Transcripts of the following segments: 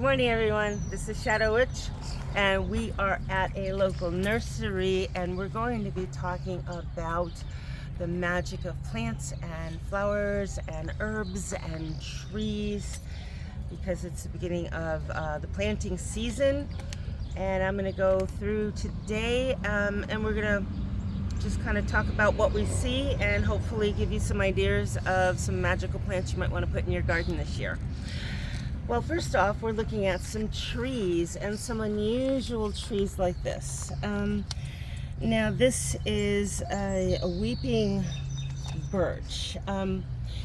Good morning, everyone. This is Shadow Witch, and we are at a local nursery, and we're going to be talking about the magic of plants and flowers and herbs and trees, because it's the beginning of the planting season. And I'm going to go through today, and we're going to just kind of talk about what we see and hopefully give you some ideas of some magical plants you might want to put in your garden this year. Well, first off, we're looking at some trees and some unusual trees like this. Now, this is a weeping birch.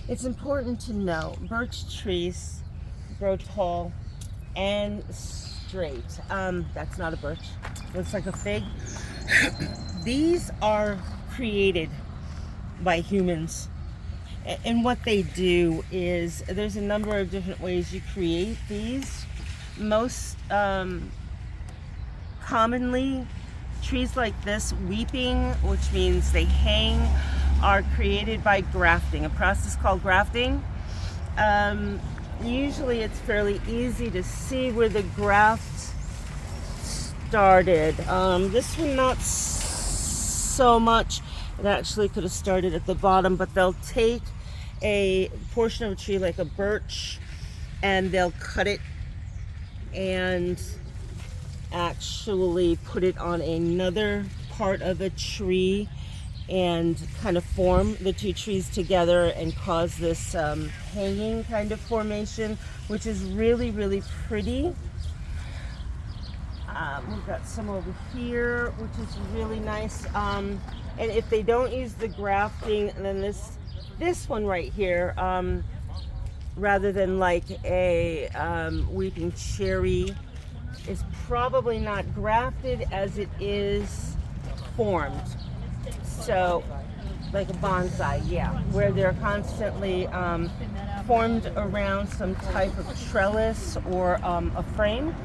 It's important to know birch trees grow tall and straight. That's not a birch. Looks like a fig. These are created by humans. And what they do is, there's a number of different ways you create these. Most commonly, trees like this, weeping, which means they hang, are created by grafting, a process called grafting. Usually it's fairly easy to see where the graft started. This one not so much. It actually could have started at the bottom, but they'll take a portion of a tree like a birch and they'll cut it and actually put it on another part of a tree and kind of form the two trees together and cause this hanging kind of formation, which is really, really pretty. We've got some over here, which is really nice. And if they don't use the grafting, then this one right here, rather than like a weeping cherry, is probably not grafted as it is formed. So, like a bonsai, yeah, where they're constantly formed around some type of trellis or a frame,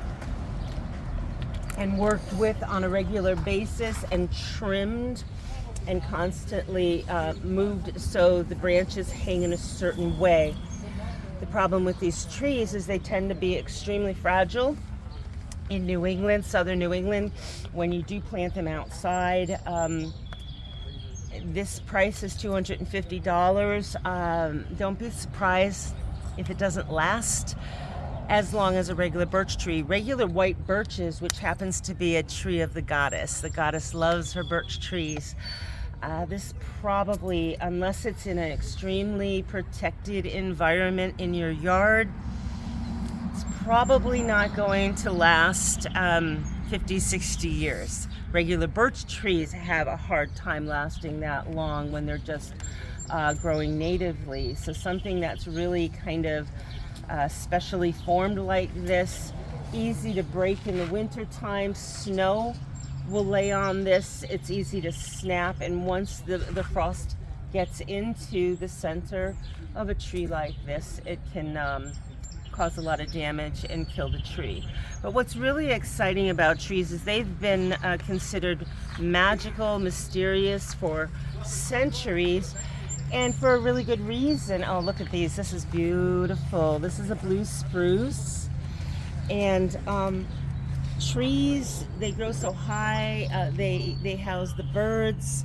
and worked with on a regular basis and trimmed and constantly moved so the branches hang in a certain way. The problem with these trees is they tend to be extremely fragile. In New England, southern New England, when you do plant them outside, this price is $250. Don't be surprised if it doesn't last as long as a regular birch tree. Regular white birches, which happens to be a tree of the goddess. The goddess loves her birch trees. This probably, unless it's in an extremely protected environment in your yard, it's probably not going to last 50, 60 years. Regular birch trees have a hard time lasting that long when they're just growing natively. So something that's really kind of specially formed like this, easy to break in the winter time. Snow will lay on this. It's easy to snap, and once the frost gets into the center of a tree like this, it can cause a lot of damage and kill the tree. But what's really exciting about trees is they've been considered magical, mysterious for centuries, and for a really good reason. Oh, look at these. This is beautiful. This is a blue spruce. And trees, they grow so high. They house the birds.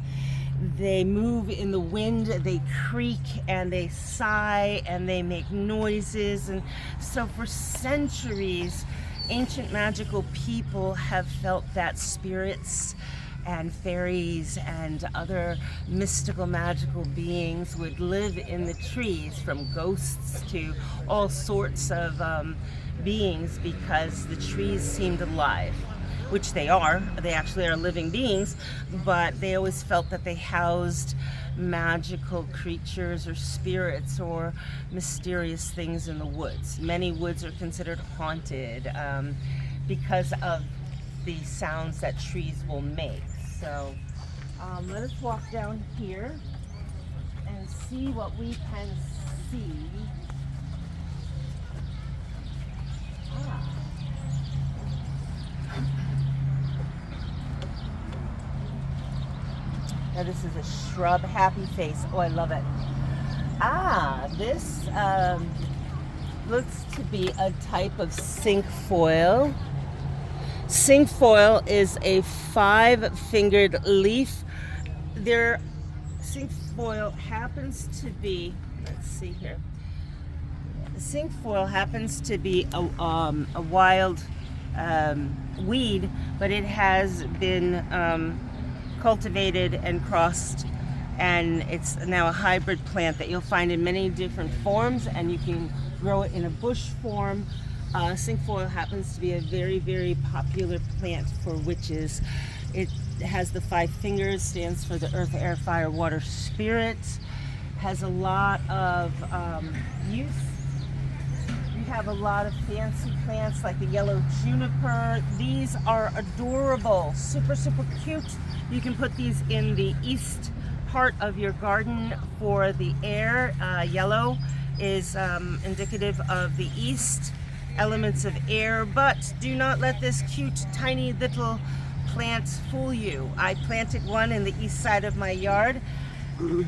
They move in the wind. They creak and they sigh and they make noises. And so for centuries, ancient magical people have felt that spirits and fairies and other mystical magical beings would live in the trees, from ghosts to all sorts of beings, because the trees seemed alive, which they are. They actually are living beings, but they always felt that they housed magical creatures or spirits or mysterious things in the woods. Many woods are considered haunted because of the sounds that trees will make. So let us walk down here and see what we can see. Now this is a shrub, happy face. Oh, I love it. This looks to be a type of cinquefoil. Cinquefoil is a 5-fingered leaf. Their cinquefoil happens to be, let's see here. Cinquefoil happens to be a wild weed, but it has been cultivated and crossed, and it's now a hybrid plant that you'll find in many different forms, and you can grow it in a bush form. Cinquefoil happens to be a very, very popular plant for witches. It has the 5 fingers, stands for the earth, air, fire, water, spirit. Has a lot of use. We have a lot of fancy plants like the yellow juniper. These are adorable, super, super cute. You can put these in the east part of your garden for the air. Yellow is indicative of the east, elements of air, but do not let this cute, tiny little plant fool you. I planted one in the east side of my yard.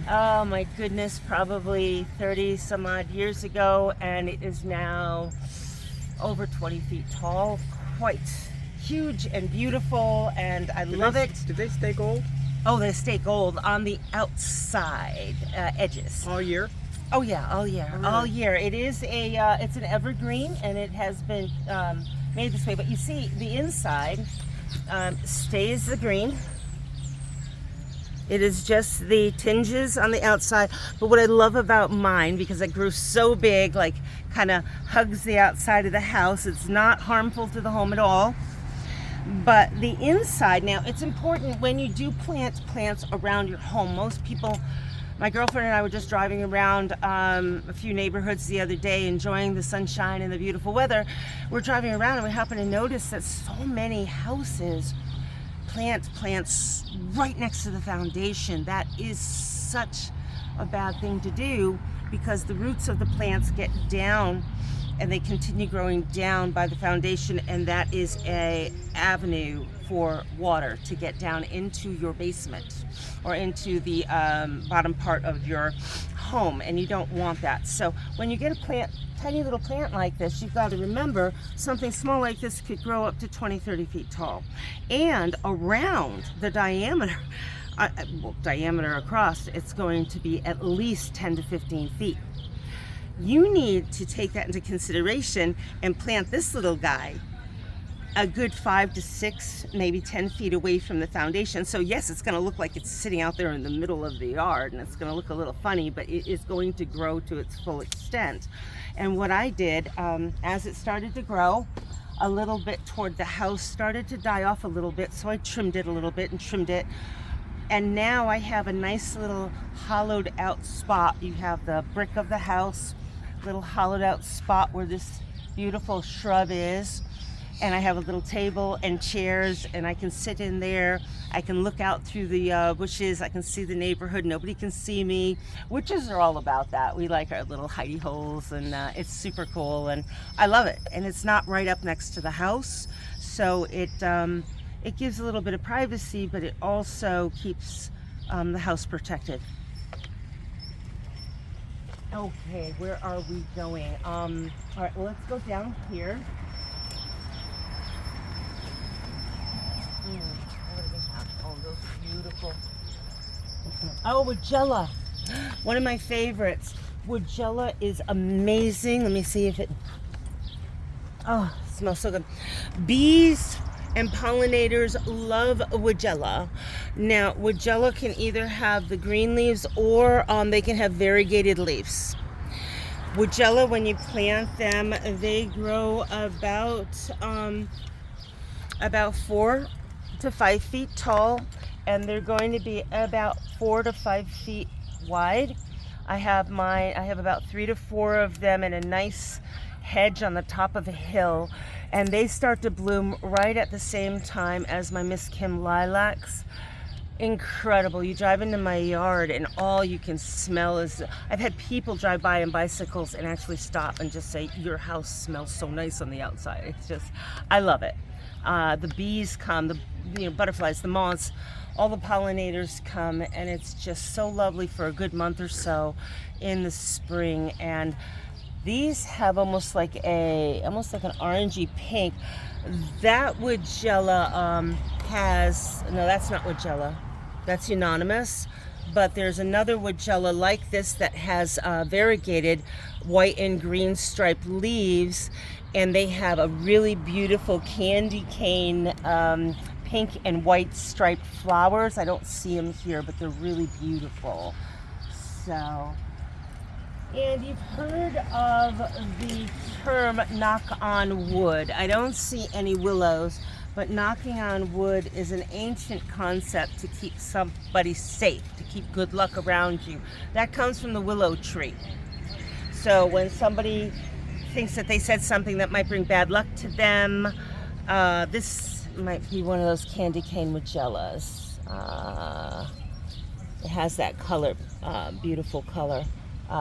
Oh my goodness, probably 30 some odd years ago, and it is now over 20 feet tall, quite huge and beautiful, and I love it. Do they stay gold? Oh, they stay gold on the outside edges. All year? Oh yeah, all year, Oh, really? all year. It is a, it's an evergreen, and it has been made this way, but you see the inside stays the green. It is just the tinges on the outside. But what I love about mine, because it grew so big, like kind of hugs the outside of the house, it's not harmful to the home at all. But the inside, now it's important when you do plant plants around your home. Most people, my girlfriend and I were just driving around a few neighborhoods the other day, enjoying the sunshine and the beautiful weather. We're driving around and we happen to notice that so many houses plant plants right next to the foundation. That is such a bad thing to do, because the roots of the plants get down and they continue growing down by the foundation, and that is a avenue for water to get down into your basement or into the bottom part of your home, and you don't want that. So when you get a plant, tiny little plant like this, you've got to remember something small like this could grow up to 20-30 feet tall, and around the diameter, diameter across, it's going to be at least 10 to 15 feet. You need to take that into consideration and plant this little guy a good 5 to 6, maybe 10 feet away from the foundation. So yes, it's going to look like it's sitting out there in the middle of the yard, and it's going to look a little funny, but it is going to grow to its full extent. And what I did, as it started to grow, a little bit toward the house started to die off a little bit, so I trimmed it a little bit and trimmed it. And now I have a nice little hollowed out spot. You have the brick of the house, little hollowed out spot where this beautiful shrub is, and I have a little table and chairs, and I can sit in there. I can look out through the bushes. I can see the neighborhood. Nobody can see me. Witches are all about that. We like our little hidey holes, and it's super cool, and I love it. And it's not right up next to the house, so it gives a little bit of privacy, but it also keeps the house protected. Okay, where are we going? All right, well, let's go down here. What do we have? Oh, those are beautiful. Oh, Woodgella. One of my favorites. Woodgella is amazing. Let me see if it... Oh, it smells so good. Bees and pollinators love Woodgella. Now, Woodgella can either have the green leaves or they can have variegated leaves. Woodgella, when you plant them, they grow about 4 to 5 feet tall, and they're going to be about 4 to 5 feet wide. I have about 3 to 4 of them in a nice hedge on the top of a hill, and they start to bloom right at the same time as my Miss Kim lilacs. Incredible. You drive into my yard and all you can smell is, I've had people drive by on bicycles and actually stop and just say, your house smells so nice on the outside. It's just, I love it. The bees come, the butterflies, the moths, all the pollinators come, and it's just so lovely for a good month or so in the spring. And These have almost like an orangey pink. That Woodgella has, no, that's not Woodgella. That's unanimous. But there's another Woodgella like this that has variegated white and green striped leaves, and they have a really beautiful candy cane pink and white striped flowers. I don't see them here, but they're really beautiful. So, and you've heard of the term knock on wood. I don't see any willows, but knocking on wood is an ancient concept to keep somebody safe, to keep good luck around you. That comes from the willow tree. So when somebody thinks that they said something that might bring bad luck to them, this might be one of those candy cane Woodgellas. It has that color, beautiful color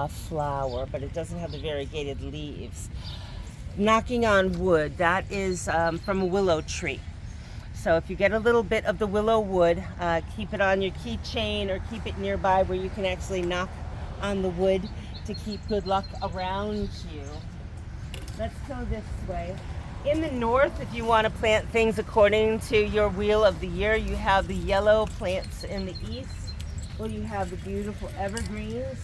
flower, but it doesn't have the variegated leaves. Knocking on wood, that is from a willow tree. So if you get a little bit of the willow wood, keep it on your keychain or keep it nearby where you can actually knock on the wood to keep good luck around you. Let's go this way. In the north, if you want to plant things according to your wheel of the year, you have the yellow plants in the east, or you have the beautiful evergreens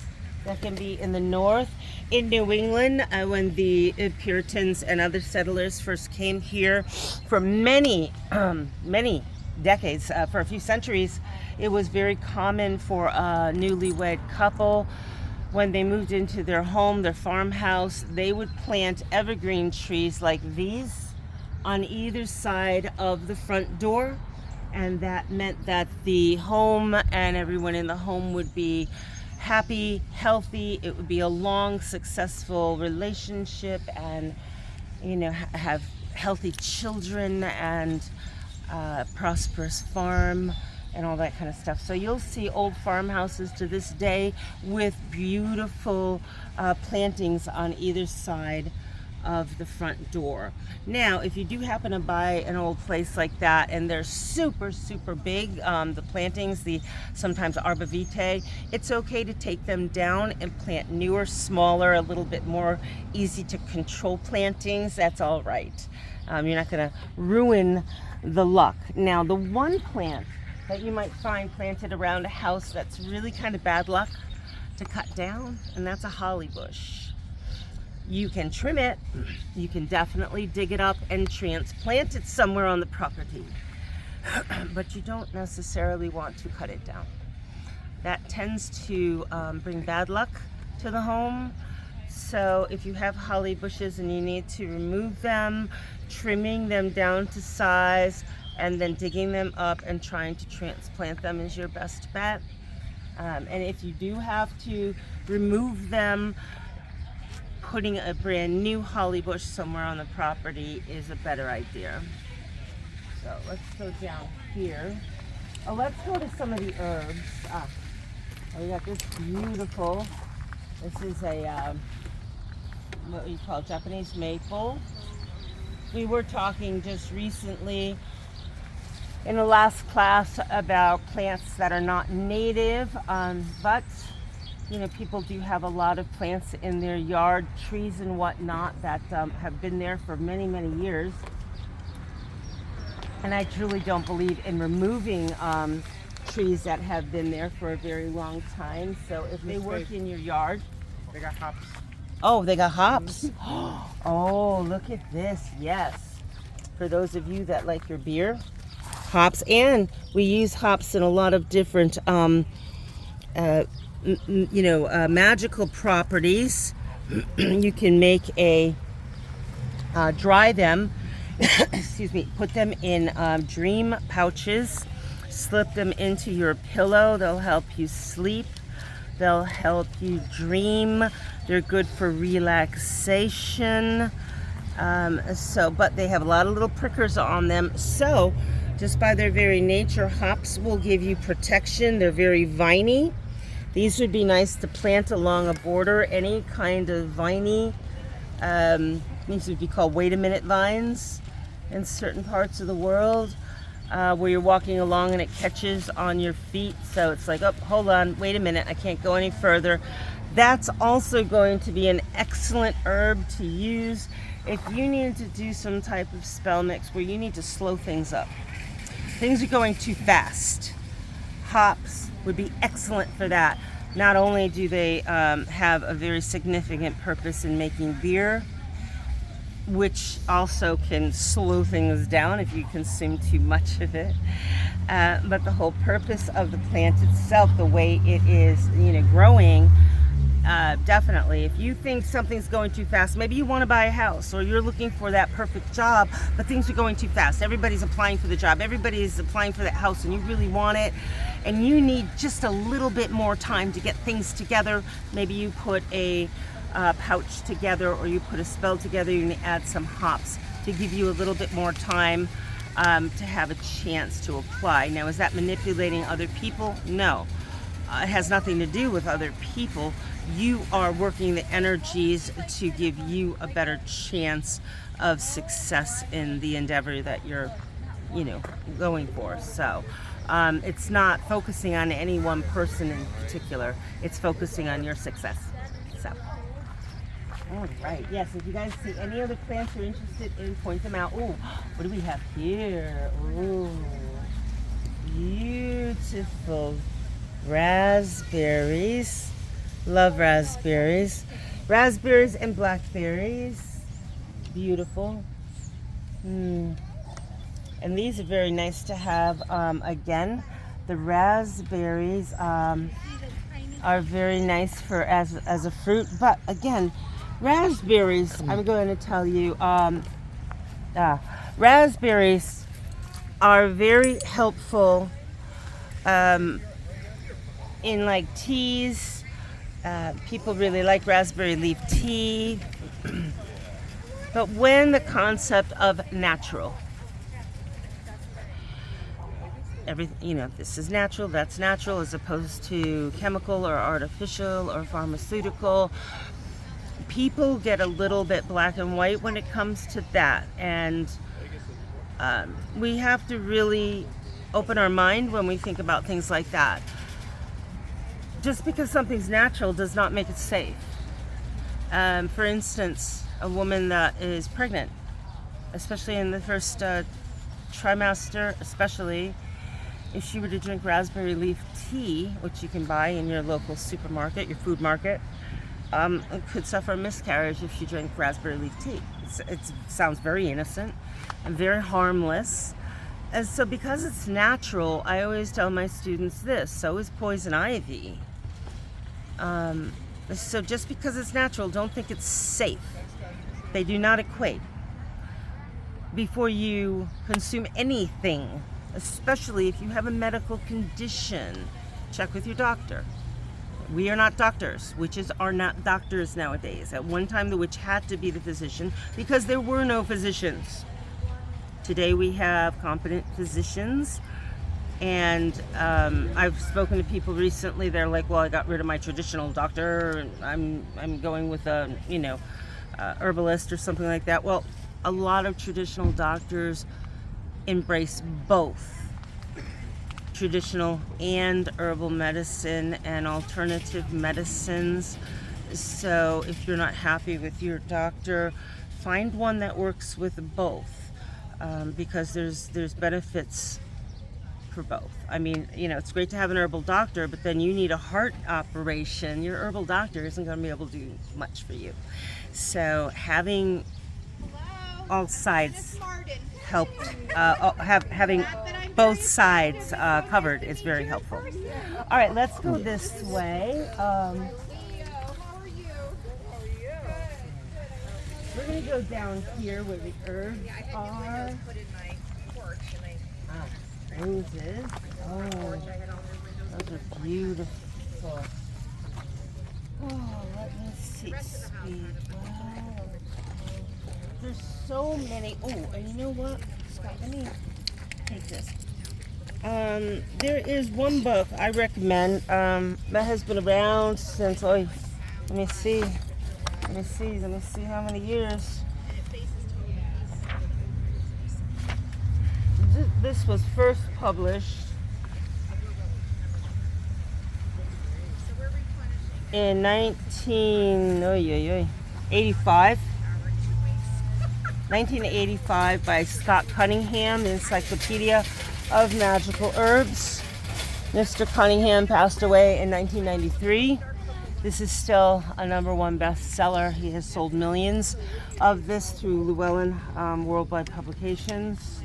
that can be in the north. In New England, when the Puritans and other settlers first came here, for many decades, for a few centuries, it was very common for a newlywed couple, when they moved into their home, their farmhouse, they would plant evergreen trees like these on either side of the front door. And that meant that the home and everyone in the home would be happy, healthy. It would be a long, successful relationship, and have healthy children and prosperous farm and all that kind of stuff. So you'll see old farmhouses to this day with beautiful plantings on either side of the front door. Now, if you do happen to buy an old place like that and they're super, super big, the plantings, the sometimes arborvitae, it's okay to take them down and plant newer, smaller, a little bit more easy to control plantings. That's all right. You're not going to ruin the luck. Now, the one plant that you might find planted around a house that's really kind of bad luck to cut down, and that's a holly bush. You can trim it, you can definitely dig it up and transplant it somewhere on the property, but you don't necessarily want to cut it down. That tends to bring bad luck to the home. So if you have holly bushes and you need to remove them, trimming them down to size and then digging them up and trying to transplant them is your best bet. And if you do have to remove them, putting a brand new holly bush somewhere on the property is a better idea. So let's go down here. Oh, let's go to some of the herbs. We got this beautiful, this is a, what we call Japanese maple. We were talking just recently in the last class about plants that are not native, but people do have a lot of plants in their yard, trees and whatnot, that have been there for many, many years. And I truly don't believe in removing trees that have been there for a very long time. So if they work in your yard, they got hops. Oh, they got hops. Oh, look at this. Yes. For those of you that like your beer, hops. And we use hops in a lot of different magical properties. You can make dry them, excuse me, put them in dream pouches, slip them into your pillow. They'll help you sleep. They'll help you dream. They're good for relaxation. But they have a lot of little prickers on them. So just by their very nature, hops will give you protection. They're very viney. These would be nice to plant along a border. Any kind of viney, these would be called wait a minute vines in certain parts of the world, where you're walking along and it catches on your feet. So it's like, oh, hold on, wait a minute, I can't go any further. That's also going to be an excellent herb to use if you need to do some type of spell mix where you need to slow things up. Things are going too fast. Hops would be excellent for that. Not only do they have a very significant purpose in making beer, which also can slow things down if you consume too much of it, but the whole purpose of the plant itself, the way it is, growing, definitely. If you think something's going too fast, maybe you want to buy a house or you're looking for that perfect job, but things are going too fast. Everybody's applying for the job. Everybody's applying for that house and you really want it and you need just a little bit more time to get things together. Maybe you put a pouch together or you put a spell together. You can add some hops to give you a little bit more time to have a chance to apply. Now, is that manipulating other people? No. It has nothing to do with other people. You are working the energies to give you a better chance of success in the endeavor that you're, going for. So it's not focusing on any one person in particular. It's focusing on your success. So, all right. Yes, if you guys see any other plants you're interested in, point them out. Oh, what do we have here? Oh, beautiful raspberries. Love raspberries. Raspberries and blackberries. Beautiful. And these are very nice to have. Again, the raspberries are very nice for as a fruit. But again, raspberries, I'm going to tell you, raspberries are very helpful in like teas. People really like raspberry leaf tea. But when the concept of natural, this is natural, that's natural, as opposed to chemical or artificial or pharmaceutical, people get a little bit black and white when it comes to that. And we have to really open our mind when we think about things like that. Just because something's natural does not make it safe. For instance, a woman that is pregnant, especially in the first trimester, especially if she were to drink raspberry leaf tea, which you can buy in your local supermarket, your food market, could suffer a miscarriage if she drank raspberry leaf tea. It sounds very innocent and very harmless. And so because it's natural, I always tell my students this: so is poison ivy. So just because it's natural, don't think it's safe. They do not equate. Before you consume anything, especially if you have a medical condition, check with your doctor. We are not doctors. Witches are not doctors nowadays. At one time, the witch had to be the physician because there were no physicians. Today we have competent physicians, and I've spoken to people recently. They're like, "Well, I got rid of my traditional doctor, and I'm going with a herbalist or something like that." Well, a lot of traditional doctors embrace both traditional and herbal medicine and alternative medicines. So if you're not happy with your doctor, find one that works with both, because there's benefits for both. I mean, it's great to have an herbal doctor, but then you need a heart operation. Your herbal doctor isn't going to be able to do much for you. So having all sides helped, having both sides covered is very helpful. All right, let's go this way. We're going to go down here where the herbs are. Roses. Oh, those are beautiful. Oh, let me see. Sweet. Wow. There's so many. Oh, and you know what, Scott? Let me take this. There is one book I recommend that has been around since. Let me see how many years. This was first published. in 1985. 1985 by Scott Cunningham, the Encyclopedia of Magical Herbs. Mr. Cunningham passed away in 1993. This is still a #1 bestseller. He has sold millions of this through Llewellyn Worldwide Publications.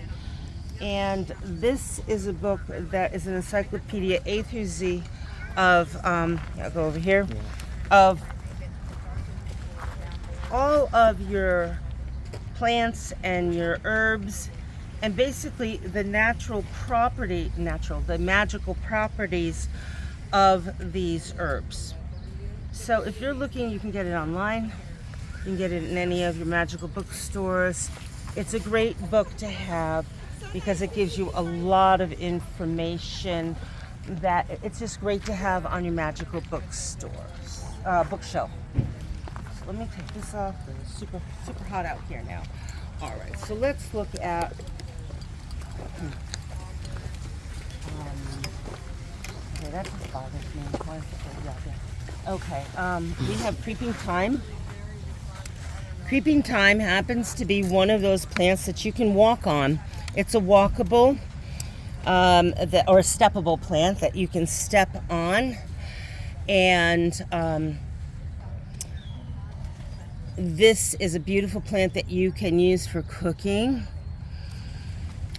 And this is a book that is an encyclopedia A through Z of, I'll go over here, of all of your plants and your herbs, and basically the the magical properties of these herbs. So if you're looking, you can get it online. You can get it in any of your magical bookstores. It's a great book to have because it gives you a lot of information that it's just great to have on your magical bookshelf. So let me take this off. It's super hot out here now. All right, so let's look at okay, that just bothers me. Why is it out there? Okay, we have Creeping Thyme. Creeping Thyme happens to be one of those plants that you can walk on. It's a walkable or a steppable plant that you can step on, and this is a beautiful plant that you can use for cooking,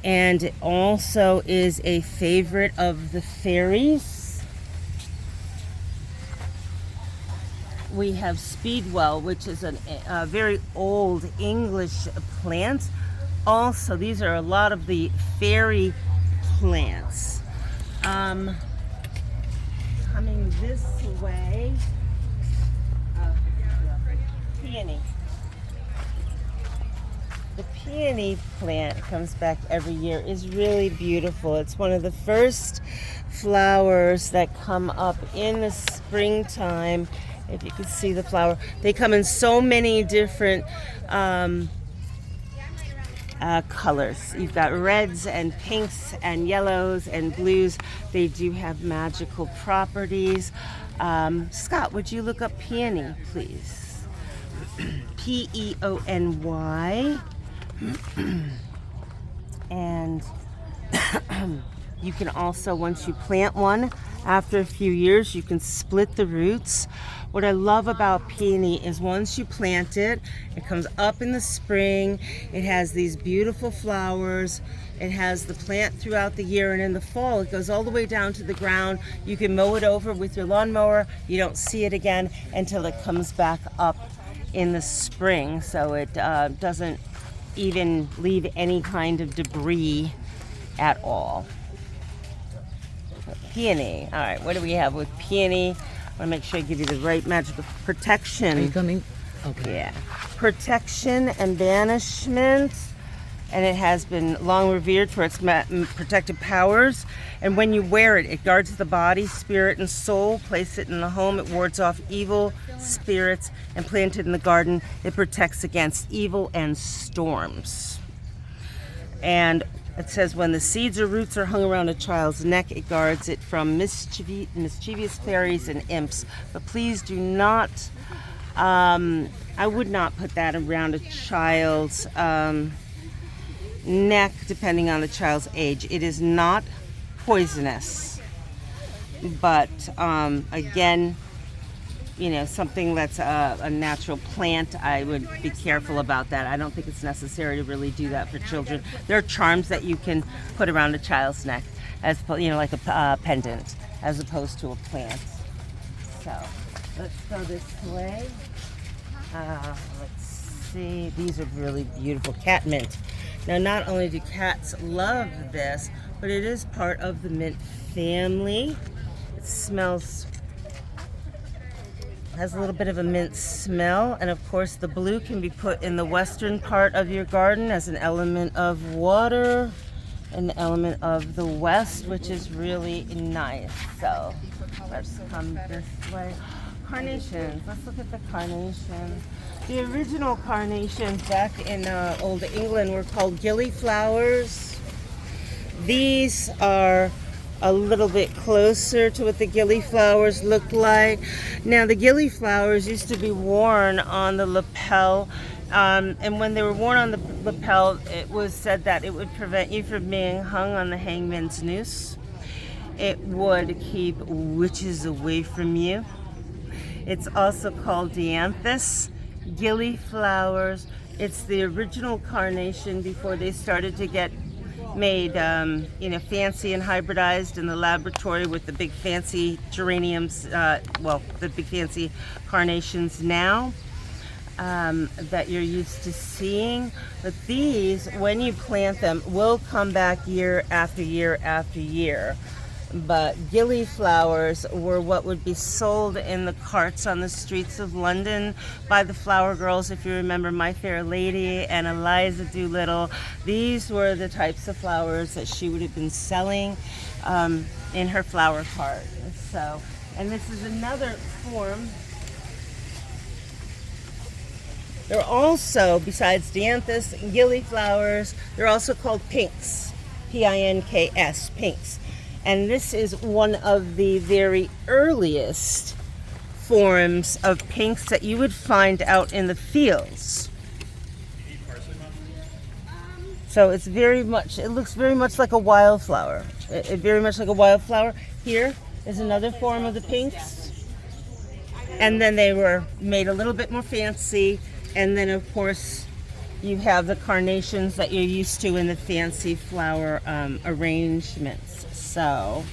and it also is a favorite of the fairies. We have Speedwell, which is a very old English plant. Also, these are a lot of the fairy plants. Coming this way, peony. The peony plant comes back every year. Is really beautiful. It's one of the first flowers that come up in the springtime. If you can see the flower, they come in so many different colors. You've got reds and pinks and yellows and blues. They do have magical properties. Scott, would you look up peony, please? Peony. And you can also, once you plant one, after a few years, you can split the roots. What I love about peony is once you plant it, it comes up in the spring. It has these beautiful flowers. It has the plant throughout the year, and in the fall, it goes all the way down to the ground. You can mow it over with your lawnmower. You don't see it again until it comes back up in the spring. So it doesn't even leave any kind of debris at all. Peony. All right, what do we have with peony? I want to make sure I give you the right magical protection. Are you coming? Okay. Yeah. Protection and banishment. And it has been long revered for its protective powers. And when you wear it, it guards the body, spirit, and soul. Place it in the home. It wards off evil spirits. And planted in the garden, it protects against evil and storms. And it says when the seeds or roots are hung around a child's neck, it guards it from mischievous fairies and imps. But please do not, I would not put that around a child's neck, depending on the child's age. It is not poisonous. But again, you know, something that's a natural plant, I would be careful about that. I don't think it's necessary to really do that for children. There are charms that you can put around a child's neck, as you know, like a pendant, as opposed to a plant. So let's go this way. Let's see. These are really beautiful. Catmint. Now, not only do cats love this, but it is part of the mint family. It smells. Has a little bit of a mint smell, and of course the blue can be put in the western part of your garden as an element of water and the element of the west, which is really nice. So let's come this way. Carnations. Let's look at the carnations. The original carnations back in Old England were called gillyflowers. These are a little bit closer to what the gillyflowers look like. Now, the gillyflowers used to be worn on the lapel, and when they were worn on the lapel, it was said that it would prevent you from being hung on the hangman's noose. It would keep witches away from you. It's also called dianthus, gillyflowers. It's the original carnation before they started to get made, fancy and hybridized in the laboratory with the big fancy geraniums, the big fancy carnations now that you're used to seeing. But these, when you plant them, will come back year after year after year. But gillyflowers were what would be sold in the carts on the streets of London by the flower girls. If you remember My Fair Lady and Eliza Doolittle, these were the types of flowers that she would have been selling in her flower cart. So, and this is another form. They're also, besides dianthus and gillyflowers, they're also called pinks, P-I-N-K-S, pinks. And this is one of the very earliest forms of pinks that you would find out in the fields. So it's it looks very much like a wildflower. Very much like a wildflower. Here is another form of the pinks. And then they were made a little bit more fancy. And then, of course, you have the carnations that you're used to in the fancy flower arrangements. So,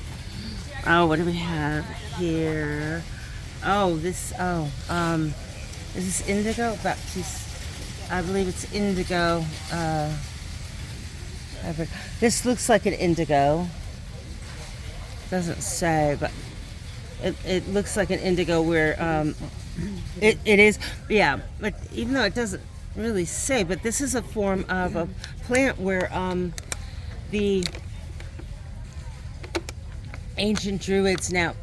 what do we have here? Is this indigo? Baptiste, I believe it's indigo. This looks like an indigo. Doesn't say, but it looks like an indigo where it is, yeah. But even though it doesn't really say, but this is a form of a plant where the ancient Druids, now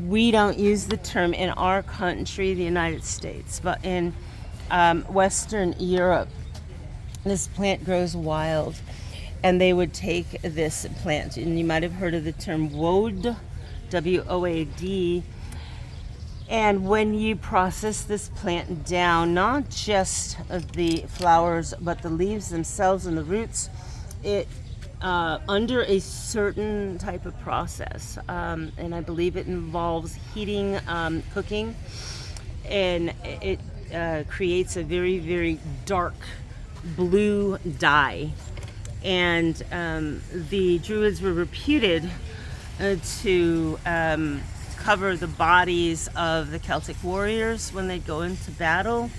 we don't use the term in our country, the United States, but in Western Europe, this plant grows wild, and they would take this plant, and you might have heard of the term woad, W-O-A-D. And when you process this plant down, not just the flowers, but the leaves themselves and the roots, it under a certain type of process, and I believe it involves heating, cooking, and it creates a very, very dark blue dye. And the Druids were reputed to cover the bodies of the Celtic warriors when they go into battle,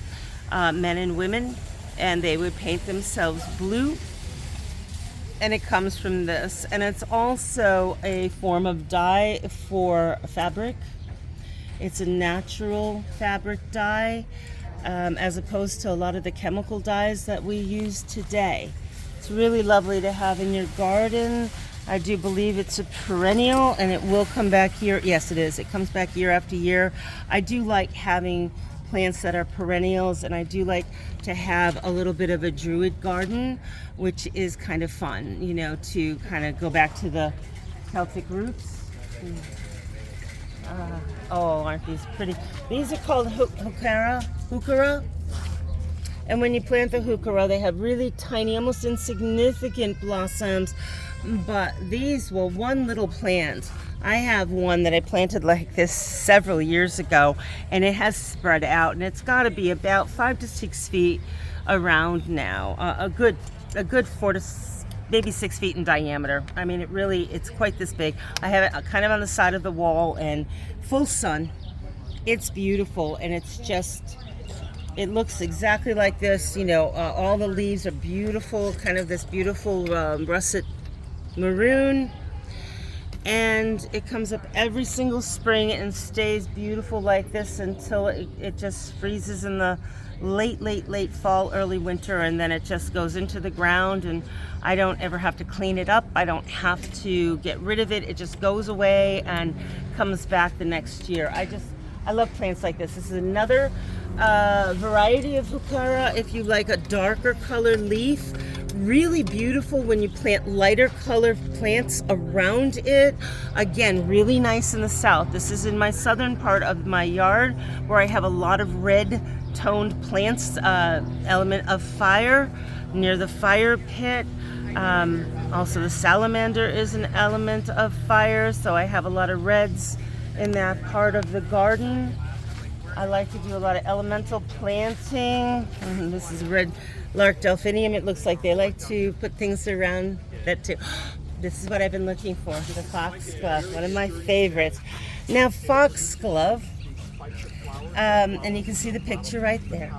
men and women, and they would paint themselves blue. And it comes from this. And it's also a form of dye for fabric. It's a natural fabric dye, as opposed to a lot of the chemical dyes that we use today. It's really lovely to have in your garden. I do believe it's a perennial, and it will come back year. Yes, it is. It comes back year after year. I do like having plants that are perennials, and I do like to have a little bit of a druid garden, which is kind of fun, to kind of go back to the Celtic roots. Aren't these pretty? These are called heuchera. And when you plant the heuchera, they have really tiny, almost insignificant blossoms. But these, one little plant. I have one that I planted like this several years ago, and it has spread out, and it's got to be about 5 to 6 feet around now. A good 4 to maybe 6 feet in diameter. I mean, it's quite this big. I have it kind of on the side of the wall and full sun. It's beautiful, and it looks exactly like this. All the leaves are beautiful, kind of this beautiful russet maroon. And it comes up every single spring and stays beautiful like this until it just freezes in the late fall, early winter, and then it just goes into the ground, and I don't ever have to clean it up. I don't have to get rid of it. It just goes away and comes back the next year. I love plants like this. This is another variety of heuchera. If you like a darker color leaf, really beautiful when you plant lighter colored plants around it. Again, really nice in the south. This is in my southern part of my yard where I have a lot of red toned plants, element of fire near the fire pit. Also the salamander is an element of fire, so I have a lot of reds in that part of the garden. I like to do a lot of elemental planting. This is red lark delphinium. It looks like they like to put things around that too. This is what I've been looking for, the foxglove, one of my favorites. Now foxglove, and you can see the picture right there.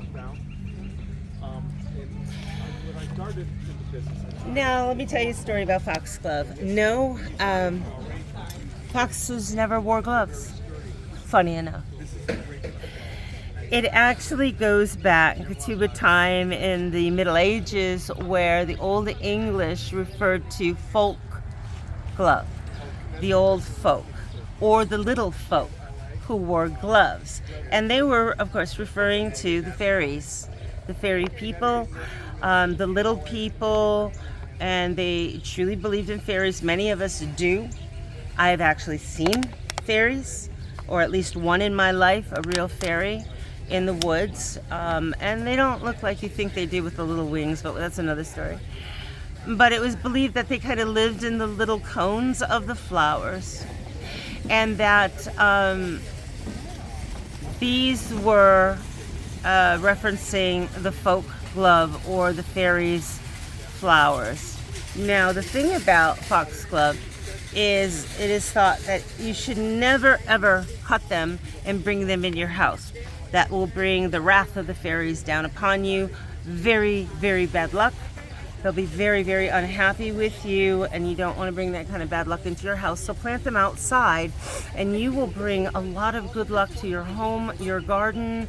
Now let me tell you a story about foxglove. No, foxes never wore gloves, funny enough. It actually goes back to a time in the Middle Ages where the Old English referred to folk glove, the old folk, or the little folk who wore gloves. And they were, of course, referring to the fairies, the fairy people, the little people, and they truly believed in fairies. Many of us do. I have actually seen fairies, or at least one in my life, a real fairy, in the woods, and they don't look like you think they do with the little wings, but that's another story. But it was believed that they kind of lived in the little cones of the flowers, and that these were referencing the folk glove or the fairies' flowers. Now, the thing about foxglove is it is thought that you should never ever cut them and bring them in your house. That will bring the wrath of the fairies down upon you. Very, very bad luck. They'll be very, very unhappy with you, and you don't want to bring that kind of bad luck into your house. So plant them outside, and you will bring a lot of good luck to your home, your garden,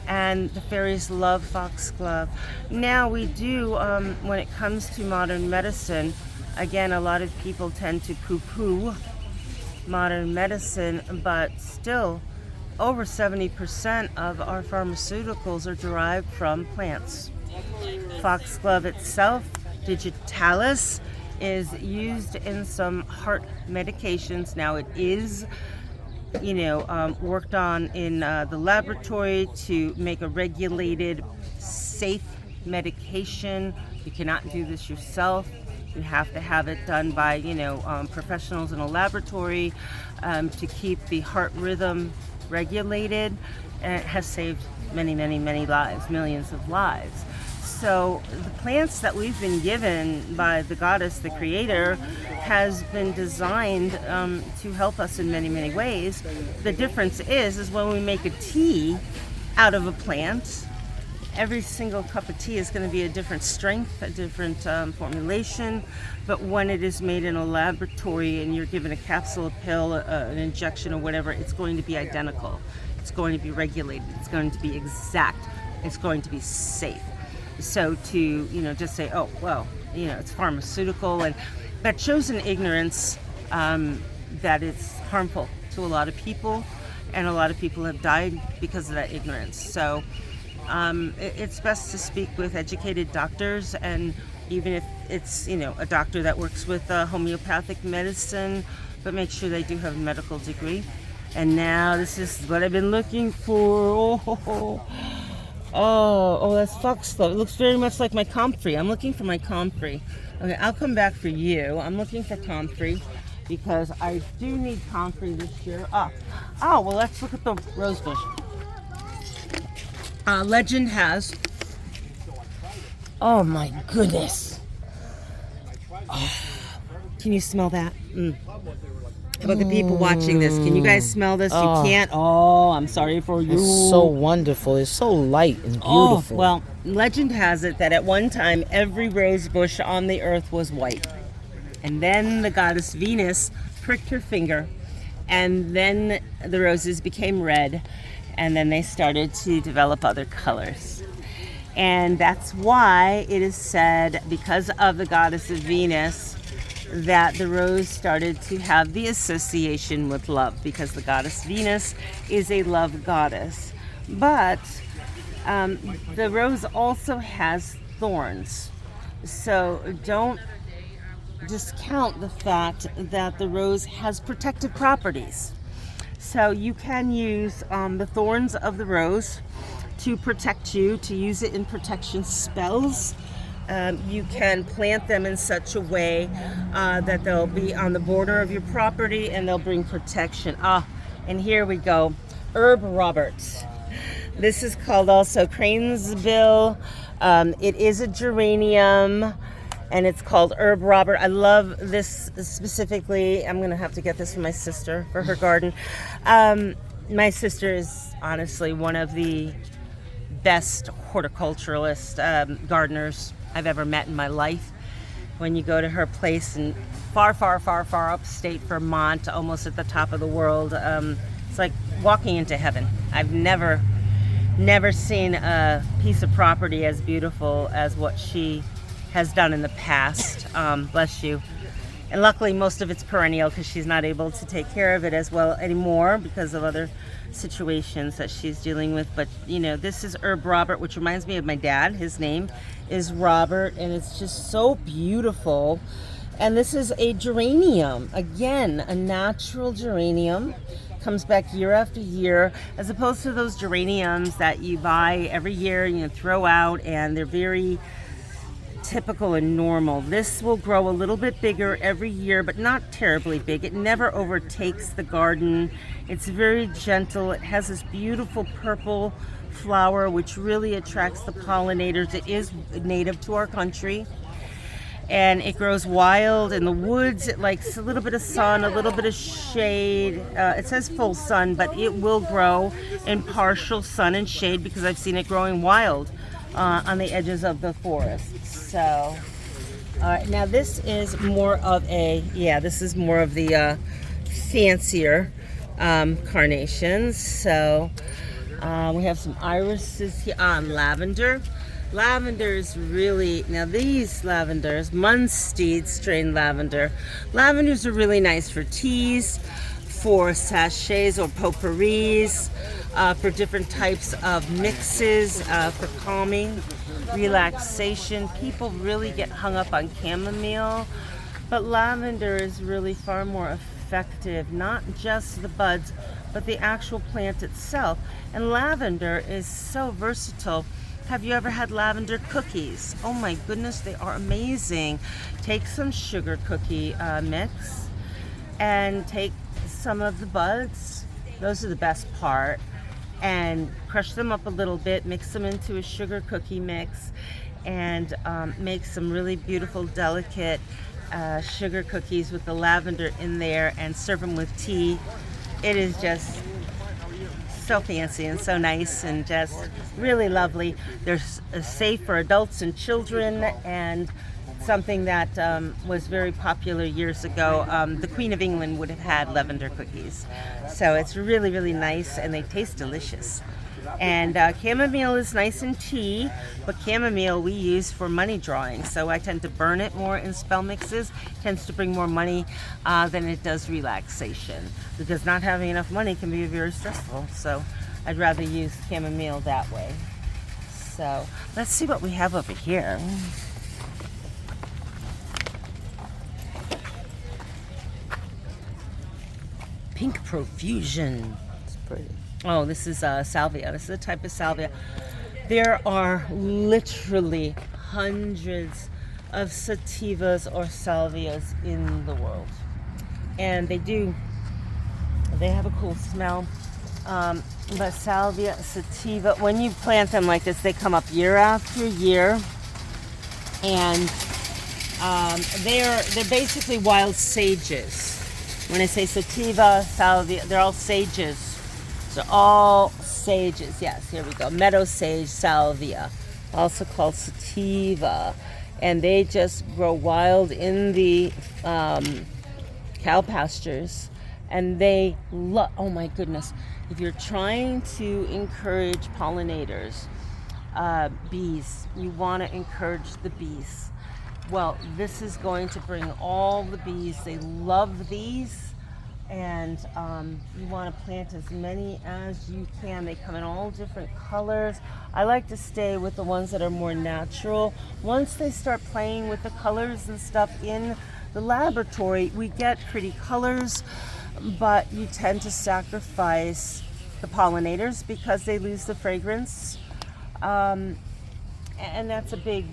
and the fairies love foxglove. Now we do, when it comes to modern medicine, again, a lot of people tend to poo-poo modern medicine, but still, over 70% of our pharmaceuticals are derived from plants. Foxglove itself, digitalis, is used in some heart medications. Now it is, worked on in the laboratory to make a regulated, safe medication. You cannot do this yourself. You have to have it done by, professionals in a laboratory to keep the heart rhythm regulated, and it has saved many, many, many lives, millions of lives. So the plants that we've been given by the goddess, the creator, has been designed to help us in many, many ways. The difference is when we make a tea out of a plant, every single cup of tea is going to be a different strength, a different formulation. But when it is made in a laboratory and you're given a capsule, a pill, an injection, or whatever, it's going to be identical. It's going to be regulated. It's going to be exact. It's going to be safe. So to, just say, oh, well, it's pharmaceutical, and that shows an ignorance that it's harmful to a lot of people, and a lot of people have died because of that ignorance. So it's best to speak with educated doctors, and even if it's, a doctor that works with homeopathic medicine, but make sure they do have a medical degree. And now this is what I've been looking for. Oh, that's foxglove. It looks very much like my comfrey. I'm looking for my comfrey. Okay, I'll come back for you. I'm looking for comfrey because I do need comfrey this year. Oh, well, let's look at the rosebush. Legend has, oh my goodness. Oh, can you smell that? How about the people watching this? Can you guys smell this? You can't? Oh, I'm sorry for you. It's so wonderful. It's so light and beautiful. Oh, well, legend has it that at one time every rose bush on the earth was white. And then the goddess Venus pricked her finger, and then the roses became red, and then they started to develop other colors. And that's why it is said, because of the goddess of Venus, that the rose started to have the association with love, because the goddess Venus is a love goddess. But the rose also has thorns. So don't discount the fact that the rose has protective properties. So you can use the thorns of the rose to protect you, to use it in protection spells. You can plant them in such a way that they'll be on the border of your property and they'll bring protection. And here we go. Herb Robert. This is called also cranesbill. It is a geranium and it's called Herb Robert. I love this specifically. I'm going to have to get this for my sister for her garden. My sister is honestly one of the best horticulturalist gardeners I've ever met in my life. When you go to her place in far upstate Vermont, almost at the top of the world, it's like walking into heaven. I've never seen a piece of property as beautiful as what she has done in the past. Bless you. And luckily most of it's perennial because she's not able to take care of it as well anymore because of other situations that she's dealing with. But you know, this is Herb Robert, which reminds me of my dad. His name is Robert, and it's just so beautiful. And this is a geranium, again, a natural geranium. Comes back year after year, as opposed to those geraniums that you buy every year and you throw out, and they're very typical and normal. This will grow a little bit bigger every year, but not terribly big. It never overtakes the garden. It's very gentle. It has this beautiful purple flower which really attracts the pollinators. It is native to our country and it grows wild in the woods. It likes a little bit of sun, a little bit of shade. It says full sun, but it will grow in partial sun and shade because I've seen it growing wild on the edges of the forest. So, now this is more of the fancier carnations. So we have some irises here on lavender. Lavender is really, now these lavenders, Munstead strain lavender. Lavenders are really nice for teas, for sachets or potpourris, for different types of mixes, for calming, relaxation. People really get hung up on chamomile, but lavender is really far more effective, not just the buds, but the actual plant itself. And lavender is so versatile. Have you ever had lavender cookies? Oh my goodness, they are amazing. Take some sugar cookie mix and take some of the buds. Those are the best part. And crush them up a little bit, mix them into a sugar cookie mix, and make some really beautiful, delicate sugar cookies with the lavender in there and serve them with tea. It is just so fancy and so nice and just really lovely. They're safe for adults and children, and something that was very popular years ago. The Queen of England would have had lavender cookies. So it's really, really nice, and they taste delicious. And chamomile is nice in tea, but chamomile we use for money drawing. So I tend to burn it more in spell mixes. It tends to bring more money than it does relaxation, because not having enough money can be very stressful. So I'd rather use chamomile that way. So let's see what we have over here. Pink Profusion. It's pretty. Oh, this is salvia. This is a type of salvia. There are literally hundreds of sativas or salvias in the world. And they have a cool smell. But salvia, sativa, when you plant them like this, they come up year after year. And they're basically wild sages. When I say sativa, salvia, they're all sages. So all sages, yes, here we go. Meadow sage, salvia, also called sativa. And they just grow wild in the cow pastures. And they love, oh my goodness, if you're trying to encourage pollinators, bees, you want to encourage the bees. Well, this is going to bring all the bees. They love these. And you want to plant as many as you can. They come in all different colors. I like to stay with the ones that are more natural. Once they start playing with the colors and stuff in the laboratory, we get pretty colors, but you tend to sacrifice the pollinators because they lose the fragrance, and that's a big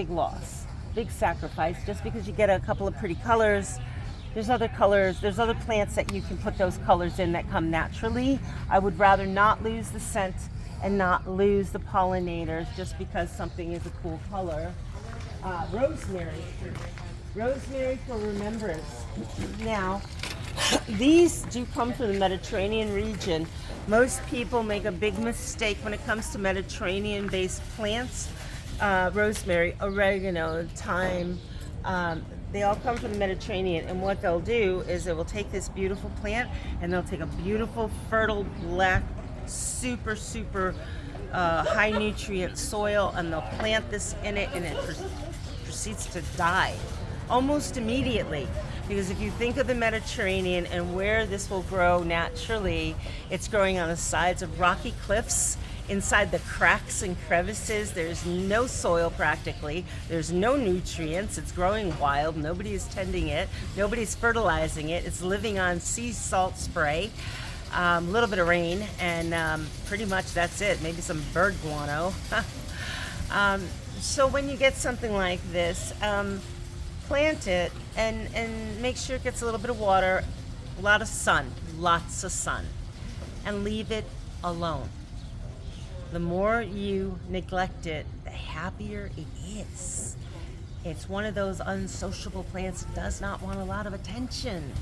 loss, big sacrifice. Just because you get a couple of pretty colors, there's other plants that you can put those colors in that come naturally. I would rather not lose the scent and not lose the pollinators just because something is a cool color. Rosemary for remembrance. Now, these do come from the Mediterranean region. Most people make a big mistake when it comes to Mediterranean-based plants. Rosemary, oregano, thyme, they all come from the Mediterranean, and what they'll do is they will take this beautiful plant and they'll take a beautiful, fertile, black, super high nutrient soil, and they'll plant this in it, and it proceeds to die almost immediately. Because if you think of the Mediterranean and where this will grow naturally, it's growing on the sides of rocky cliffs, inside the cracks and crevices. There's no soil practically. There's no nutrients. It's growing wild. Nobody is tending it. Nobody's fertilizing it. It's living on sea salt spray, a little bit of rain, and pretty much that's it. Maybe some bird guano. So when you get something like this, plant it and make sure it gets a little bit of water, a lot of sun, lots of sun, and leave it alone. The more you neglect it, the happier it is. It's one of those unsociable plants that does not want a lot of attention.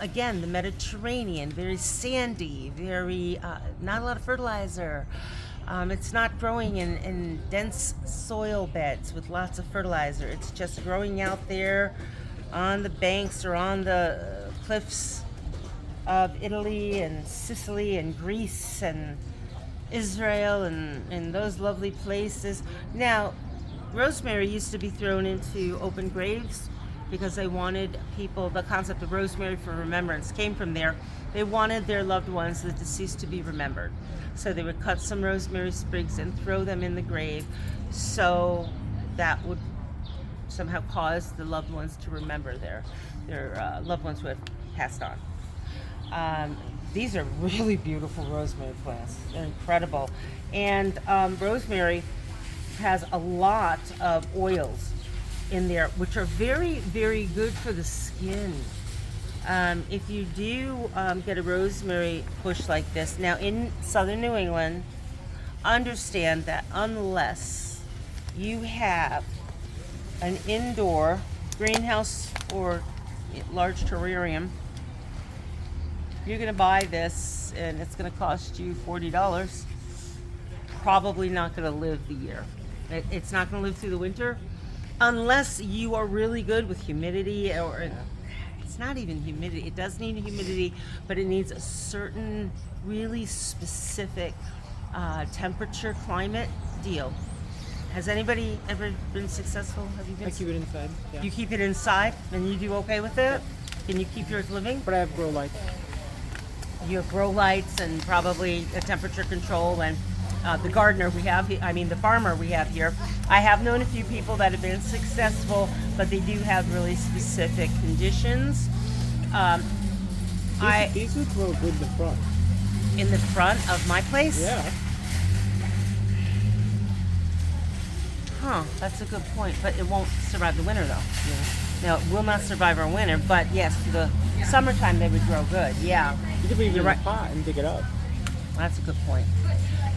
Again, the Mediterranean, very sandy, very not a lot of fertilizer. It's not growing in dense soil beds with lots of fertilizer. It's just growing out there on the banks or on the cliffs of Italy and Sicily and Greece and Israel and those lovely places. Now, rosemary used to be thrown into open graves because they wanted people, the concept of rosemary for remembrance came from there. They wanted their loved ones, the deceased, to be remembered. So they would cut some rosemary sprigs and throw them in the grave, so that would somehow cause the loved ones to remember their loved ones who had passed on. These are really beautiful rosemary plants. They're incredible. And rosemary has a lot of oils in there, which are very, very good for the skin. If you do get a rosemary bush like this, now in southern New England, understand that unless you have an indoor greenhouse or large terrarium, you're going to buy this and it's going to cost you $40. Probably not going to live the year. It's not going to live through the winter unless you are really good with humidity, or it's not even humidity. It does need humidity, but it needs a certain really specific temperature, climate deal. Has anybody ever been successful? Have you been? I keep it inside. Yeah. You keep it inside and you do okay with it? Can you keep yours living? But I have grow lights. You have grow lights and probably a temperature control, and the gardener we have, the farmer we have here. I have known a few people that have been successful, but they do have really specific conditions. These would grow good in the front. In the front of my place? Yeah. Huh, that's a good point, but it won't survive the winter though. Yeah. No, it will not survive our winter, but yes, for the summertime they would grow good, yeah. You could leave it in right. a pot and dig it up. That's a good point.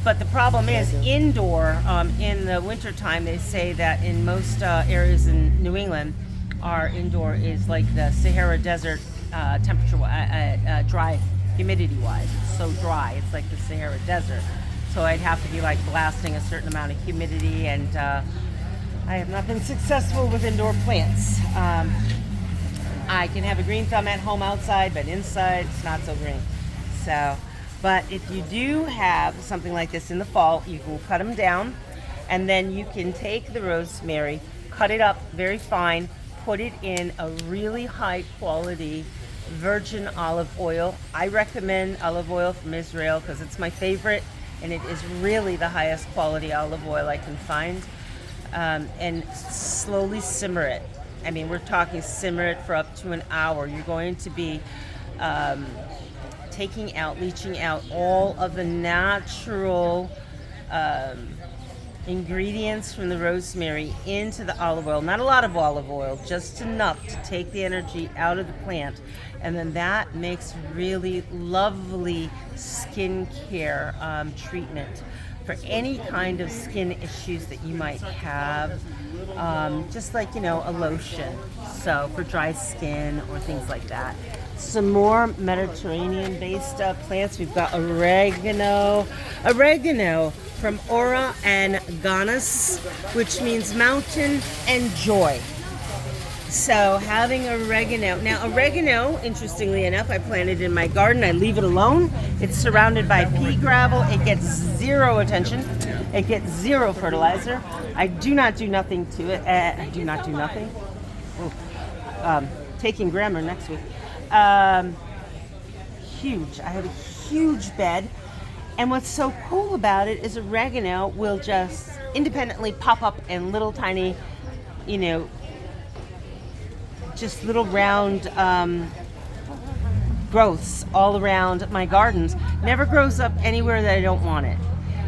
But the problem is indoor, in the wintertime, they say that in most areas in New England, our indoor is like the Sahara Desert temperature, dry, humidity-wise. It's so dry, it's like the Sahara Desert. So I'd have to be like blasting a certain amount of humidity, and I have not been successful with indoor plants. I can have a green thumb at home outside, but inside it's not so green. So, but if you do have something like this in the fall, you can cut them down, and then you can take the rosemary, cut it up very fine, put it in a really high quality virgin olive oil. I recommend olive oil from Israel because it's my favorite, and it is really the highest quality olive oil I can find. And slowly simmer it. I mean, we're talking simmer it for up to an hour. You're going to be leaching out all of the natural ingredients from the rosemary into the olive oil. Not a lot of olive oil, just enough to take the energy out of the plant. And then that makes really lovely skincare treatment for any kind of skin issues that you might have. Just like, a lotion. So for dry skin or things like that. Some more Mediterranean-based plants. We've got oregano from Ora and Ganas, which means mountain and joy. So having oregano. Now oregano, interestingly enough, I planted in my garden. I leave it alone. It's surrounded by pea gravel. It gets zero attention. It gets zero fertilizer. I do not do nothing to it. I do not do nothing. Taking grammar next week. Huge. I have a huge bed. And what's so cool about it is oregano will just independently pop up in little tiny, just little round growths all around my gardens. Never grows up anywhere that I don't want it.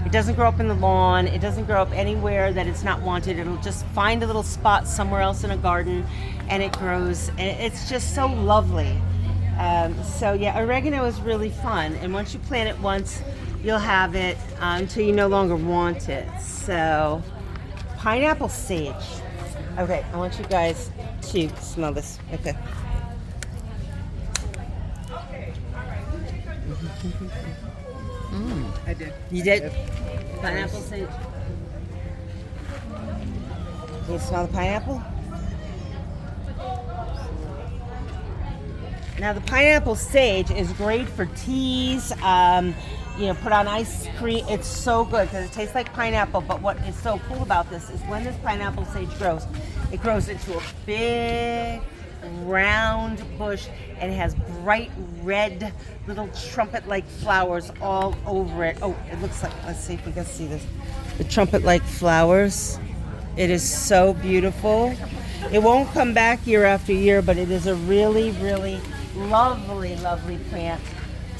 It doesn't grow up in the lawn. It doesn't grow up anywhere that it's not wanted. It'll just find a little spot somewhere else in a garden, and it grows. And it's just so lovely. So yeah, oregano is really fun. And once you plant it once, you'll have it until you no longer want it. So pineapple sage. Okay, I want you guys to smell this. Okay. I did. You did? Pineapple sage. Can you smell the pineapple? Now the pineapple sage is great for teas. Put on ice cream. It's so good because it tastes like pineapple. But what is so cool about this is when this pineapple sage grows, it grows into a big round bush, and it has bright red little trumpet-like flowers all over it. Oh, it looks like, let's see if we can see this. The trumpet-like flowers. It is so beautiful. It won't come back year after year, but it is a really, really lovely, lovely plant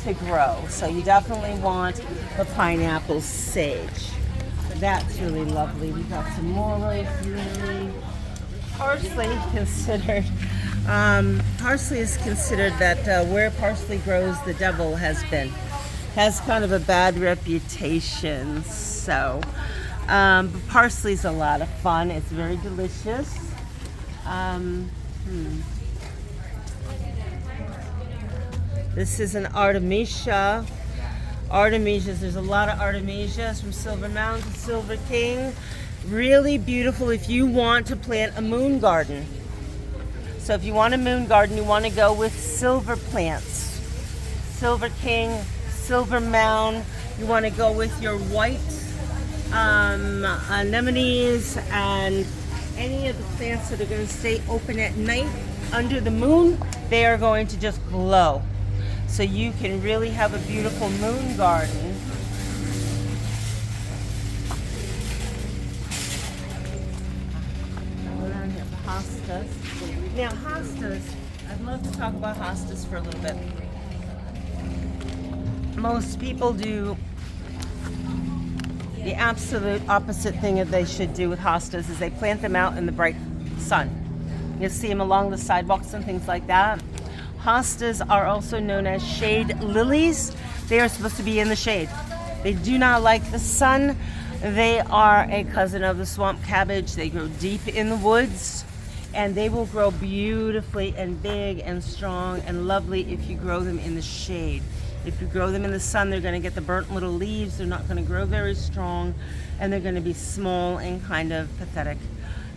to grow. So you definitely want the pineapple sage. That's really lovely. We got some more rosemary. Parsley considered. Parsley is considered that where parsley grows, the devil has been. Has kind of a bad reputation. So, but parsley's a lot of fun. It's very delicious. This is an Artemisia. Artemisias, there's a lot of Artemisias from Silver Mountain to Silver King. Really beautiful if you want to plant a moon garden. So if you want a moon garden, you want to go with silver plants. Silver King, Silver Mound. You want to go with your white anemones and any of the plants that are going to stay open at night under the moon. They are going to just glow. So you can really have a beautiful moon garden. Hostas. Now hostas, I'd love to talk about hostas for a little bit. Most people do the absolute opposite thing that they should do with hostas is they plant them out in the bright sun. You'll see them along the sidewalks and things like that. Hostas are also known as shade lilies. They are supposed to be in the shade. They do not like the sun. They are a cousin of the swamp cabbage. They grow deep in the woods, and they will grow beautifully and big and strong and lovely if you grow them in the shade. If you grow them in the sun, they're going to get the burnt little leaves. They're not going to grow very strong, and they're going to be small and kind of pathetic.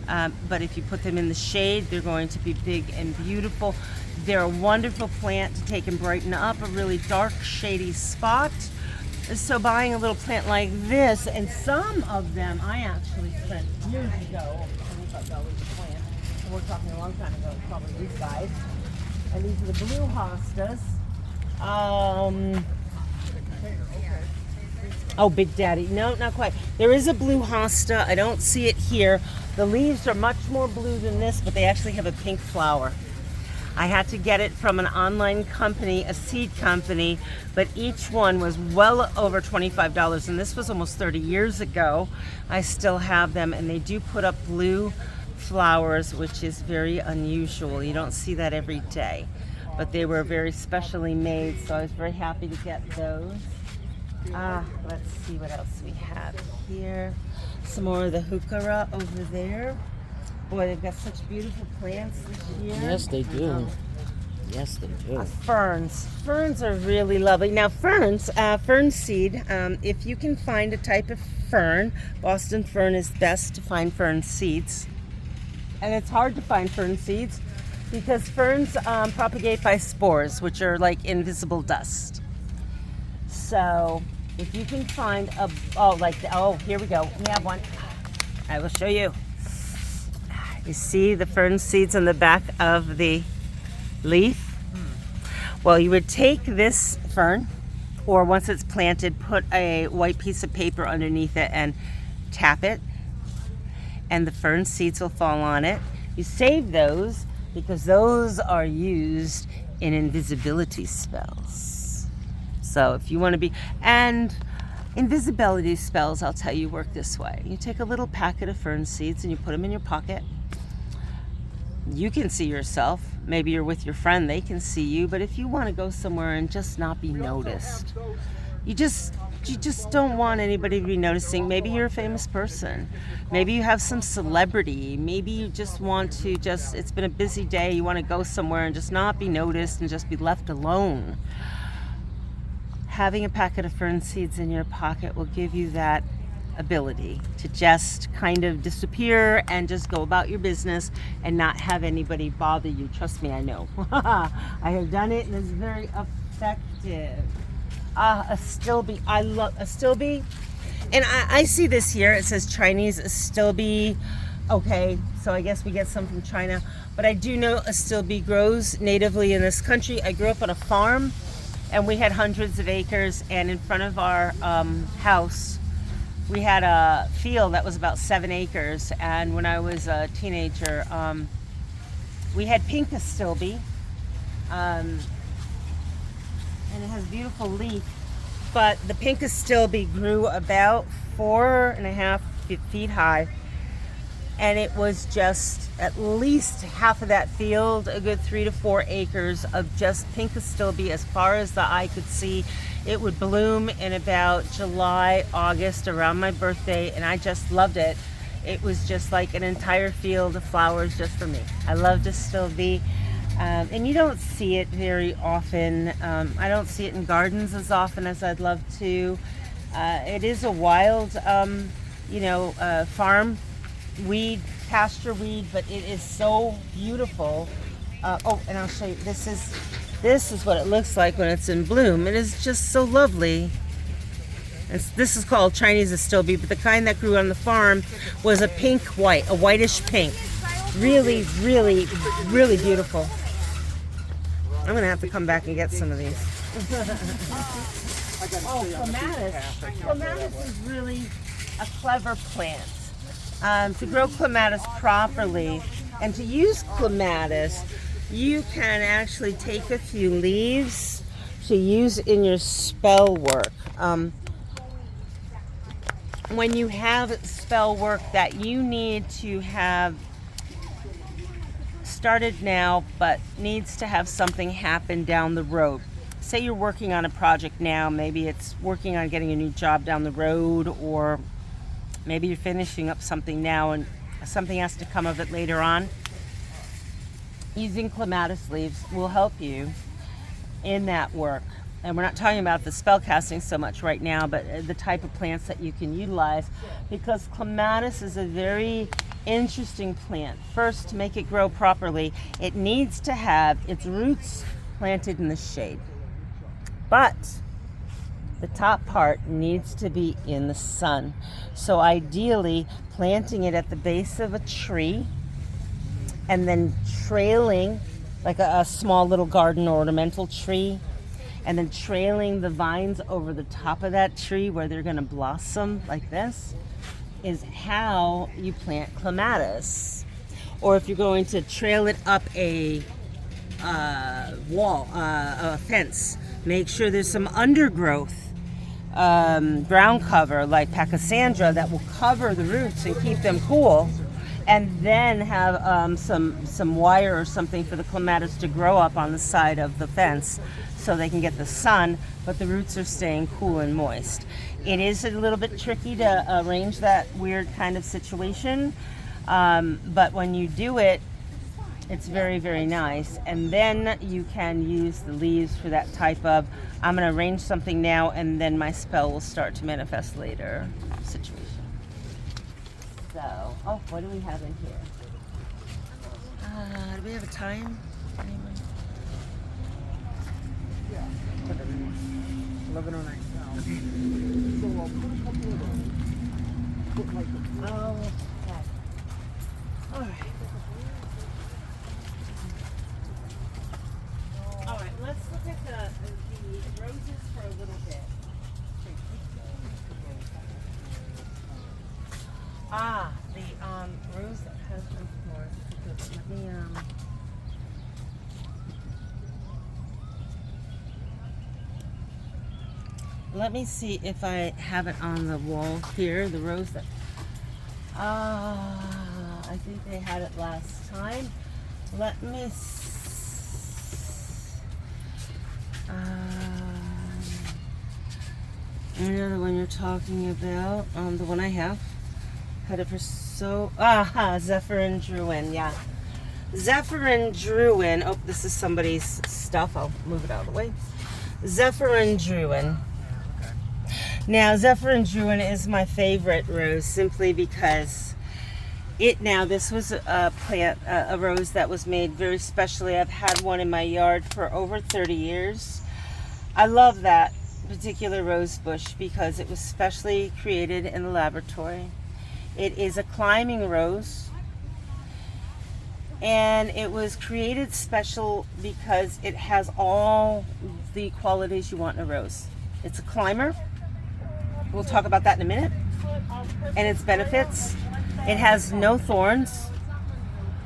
But if you put them in the shade, they're going to be big and beautiful. They're a wonderful plant to take and brighten up a really dark, shady spot. So buying a little plant like this, and some of them I actually spent years ago, $25 a plant. So we're talking a long time ago, probably these guys. And these are the blue hostas. Oh, Big Daddy. No, not quite. There is a blue hosta. I don't see it here. The leaves are much more blue than this, but they actually have a pink flower. I had to get it from an online company, a seed company, but each one was well over $25, and this was almost 30 years ago. I still have them, and they do put up blue flowers, which is very unusual. You don't see that every day, but they were very specially made, so I was very happy to get those. Let's see what else we have here. Some more of the heuchera over there. Boy, they've got such beautiful plants this year. Yes, they do. Yes, they do. Ferns. Ferns are really lovely. Now, ferns, fern seed, if you can find a type of fern, Boston fern is best to find fern seeds. And it's hard to find fern seeds because ferns propagate by spores, which are like invisible dust. So, if you can find here we go. We have one. I will show you. You see the fern seeds on the back of the leaf? Well, you would take this fern, or once it's planted, put a white piece of paper underneath it and tap it, and the fern seeds will fall on it. You save those because those are used in invisibility spells. So if you want to and invisibility spells, I'll tell you, work this way. You take a little packet of fern seeds and you put them in your pocket. You can see yourself. Maybe you're with your friend, they can see you. But if you want to go somewhere and just not be noticed, you just don't want anybody to be noticing. Maybe you're a famous person. Maybe you have some celebrity. Maybe you just want to it's been a busy day. You want to go somewhere and just not be noticed and just be left alone. Having a packet of fern seeds in your pocket will give you that ability to just kind of disappear and just go about your business and not have anybody bother you. Trust me, I know. I have done it and it's very effective. Astilbe. I love Astilbe. And I see this here. It says Chinese Astilbe. Okay, so I guess we get some from China. But I do know Astilbe grows natively in this country. I grew up on a farm and we had hundreds of acres, and in front of our house we had a field that was about 7 acres, and when I was a teenager we had pink Astilbe, and it has beautiful leaf, but the pink Astilbe grew about 4.5 feet high, and it was just at least half of that field, a good 3 to 4 acres of just pink Astilbe as far as the eye could see. It would bloom in about July, August, around my birthday, and I just loved it. It was just like an entire field of flowers just for me. I loved Astilbe, and you don't see it very often. I don't see it in gardens as often as I'd love to. It is a wild, farm weed, pasture weed, but it is so beautiful. And I'll show you. This is what it looks like when it's in bloom. It is just so lovely. This is called Chinese Astilbe, but the kind that grew on the farm was a whitish pink. Really, really, really beautiful. I'm gonna have to come back and get some of these. Clematis. Clematis is really a clever plant. To grow clematis properly and to use clematis, you can actually take a few leaves to use in your spell work. When you have spell work that you need to have started now but needs to have something happen down the road. Say you're working on a project now, maybe it's working on getting a new job down the road, or maybe you're finishing up something now and something has to come of it later on. Using clematis leaves will help you in that work. And we're not talking about the spell casting so much right now, but the type of plants that you can utilize, because clematis is a very interesting plant. First, to make it grow properly, it needs to have its roots planted in the shade. But the top part needs to be in the sun. So ideally, planting it at the base of a tree and then trailing like a small little garden ornamental tree, and then trailing the vines over the top of that tree where they're going to blossom like this is how you plant clematis. Or if you're going to trail it up a a fence, make sure there's some undergrowth, ground cover like Pachysandra that will cover the roots and keep them cool, and then have some wire or something for the clematis to grow up on the side of the fence so they can get the sun, but the roots are staying cool and moist. It is a little bit tricky to arrange that weird kind of situation, but when you do it, it's very, very nice. And then you can use the leaves for that type of, I'm going to arrange something now and then my spell will start to manifest later situation. So, oh, what do we have in here? Do we have a time? Anyone? 11:09 now. Oh, okay. All right. All right, let's look at the roses for a little bit. Ah, the rose that has some flowers. Let me see if I have it on the wall here. The rose that. I think they had it last time. Let me. Another one you're talking about. The one I have. Had it for so. Zephyrin Druin. Yeah. Zephyrin Druin. Oh, this is somebody's stuff. I'll move it out of the way. Zephyrin Druin. Now, Zephyrin Druin is my favorite rose simply because this was a plant, a rose that was made very specially. I've had one in my yard for over 30 years. I love that particular rose bush because it was specially created in the laboratory. It is a climbing rose, and it was created special because it has all the qualities you want in a rose. It's a climber. We'll talk about that in a minute. And its benefits. It has no thorns.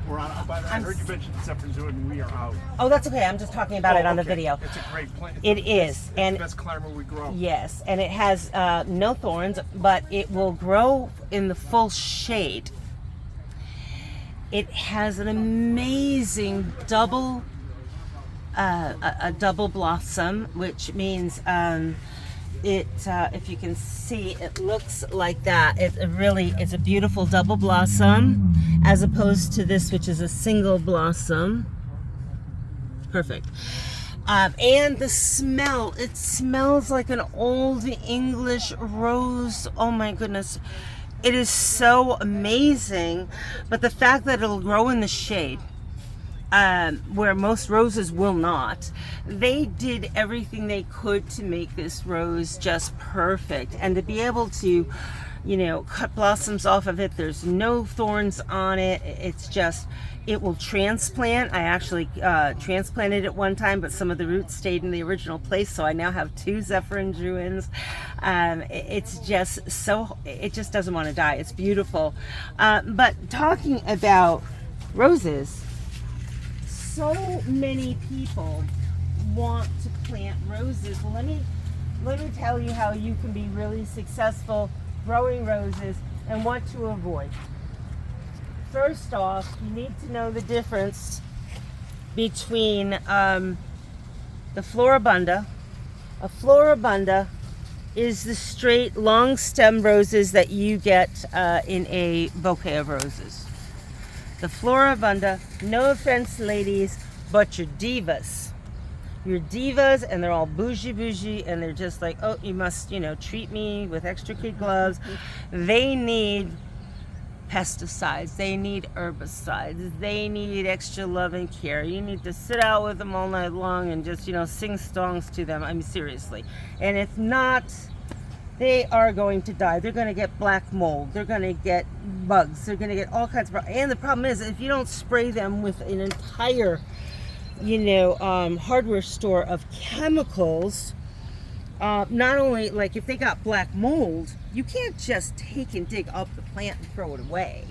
We're on. I heard you mention Zephyrin Druin, and we are out. Oh, that's okay. I'm just talking about it on the video. It's a great plant. It is. It's the best climber we grow. Yes, and it has no thorns, but it will grow in the full shade. It has an amazing double blossom, which means if you can see, it looks like that. It's a beautiful double blossom, as opposed to this, which is a single blossom. Perfect. And the smell, it smells like an old English rose. Oh my goodness. It is so amazing. But the fact that it'll grow in the shade, where most roses will not, they did everything they could to make this rose just perfect. And to be able to, cut blossoms off of it, there's no thorns on it. It's just, it will transplant. I actually transplanted it one time, but some of the roots stayed in the original place, so I now have 2 Zephyrin Druins. It's just so, it just doesn't want to die. It's beautiful. But talking about roses, so many people want to plant roses. Well, let me tell you how you can be really successful growing roses and what to avoid. First off, you need to know the difference between the Floribunda. A Floribunda is the straight, long stem roses that you get in a bouquet of roses. The Floribunda, no offense ladies, but you're divas. You're divas, and they're all bougie, and they're just like, oh, you must, treat me with extra kid gloves. They need pesticides, they need herbicides, they need extra love and care. You need to sit out with them all night long and just, sing songs to them. I mean, seriously. And if not, they are going to die. They're going to get black mold. They're going to get bugs. They're going to get all kinds of problems. And the problem is, if you don't spray them with an entire hardware store of chemicals. Not only, like, if they got black mold, you can't just take and dig up the plant and throw it away.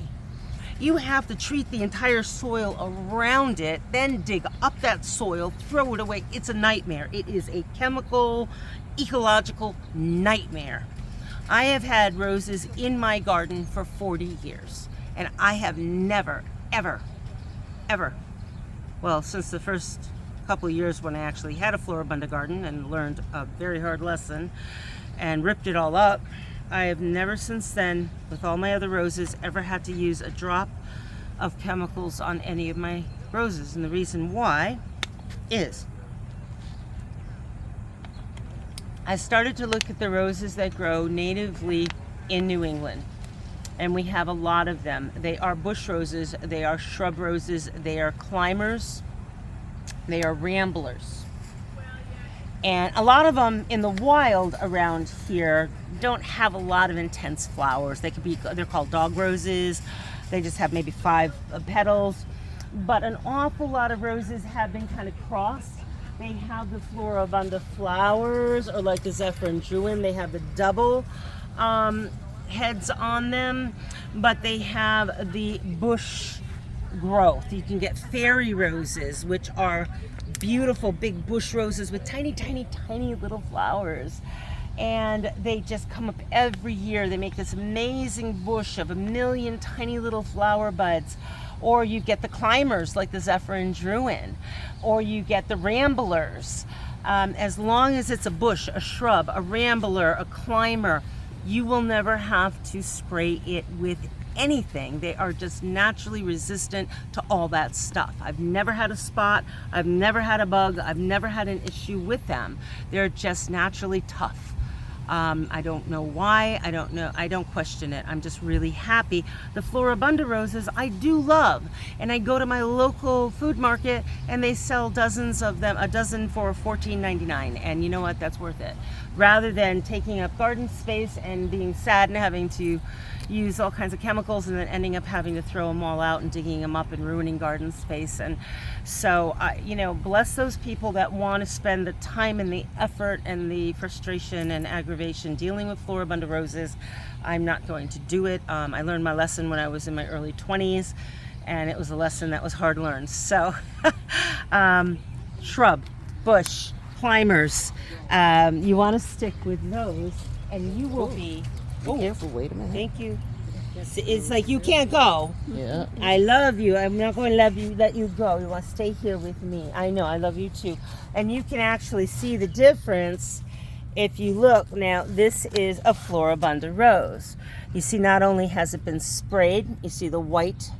You have to treat the entire soil around it, then dig up that soil, throw it away. It's a nightmare. It is a chemical, ecological nightmare. I have had roses in my garden for 40 years, and I have never, ever, well, since the first couple of years when I actually had a Floribunda garden and learned a very hard lesson and ripped it all up, I have never since then, with all my other roses, ever had to use a drop of chemicals on any of my roses. And the reason why is I started to look at the roses that grow natively in New England. And we have a lot of them. They are bush roses, they are shrub roses, they are climbers, they are ramblers. And a lot of them in the wild around here don't have a lot of intense flowers. They're called dog roses. They just have maybe 5 petals. But an awful lot of roses have been kind of crossed. They have the Floribunda flowers, or like the Zephyr and Druin, they have the double heads on them, but they have the bush growth. You can get fairy roses, which are beautiful big bush roses with tiny, tiny, tiny little flowers. And they just come up every year. They make this amazing bush of 1 million tiny little flower buds. Or you get the climbers like the Zephyr and Druin, or you get the ramblers. As long as it's a bush, a shrub, a rambler, a climber, you will never have to spray it with anything. They are just naturally resistant to all that stuff. I've never had a spot, I've never had a bug, I've never had an issue with them. They're just naturally tough. I don't know why, I don't question it. I'm just really happy. The Floribunda roses I do love, and I go to my local food market and they sell dozens of them, a dozen for $14.99, and you know what, that's worth it. Rather than taking up garden space and being sad and having to use all kinds of chemicals and then ending up having to throw them all out and digging them up and ruining garden space. And so, bless those people that want to spend the time and the effort and the frustration and aggravation dealing with Floribunda roses. I'm not going to do it. I learned my lesson when I was in my early 20s, and it was a lesson that was hard learned. So, shrub, bush, climbers, you want to stick with those, and you will be. Be careful, wait a minute. Thank you. It's like you can't go. Yeah. I love you. I'm not going to let you go. You want to stay here with me. I know. I love you too. And you can actually see the difference if you look. Now, this is a Floribunda rose. You see, not only has it been sprayed, you see the white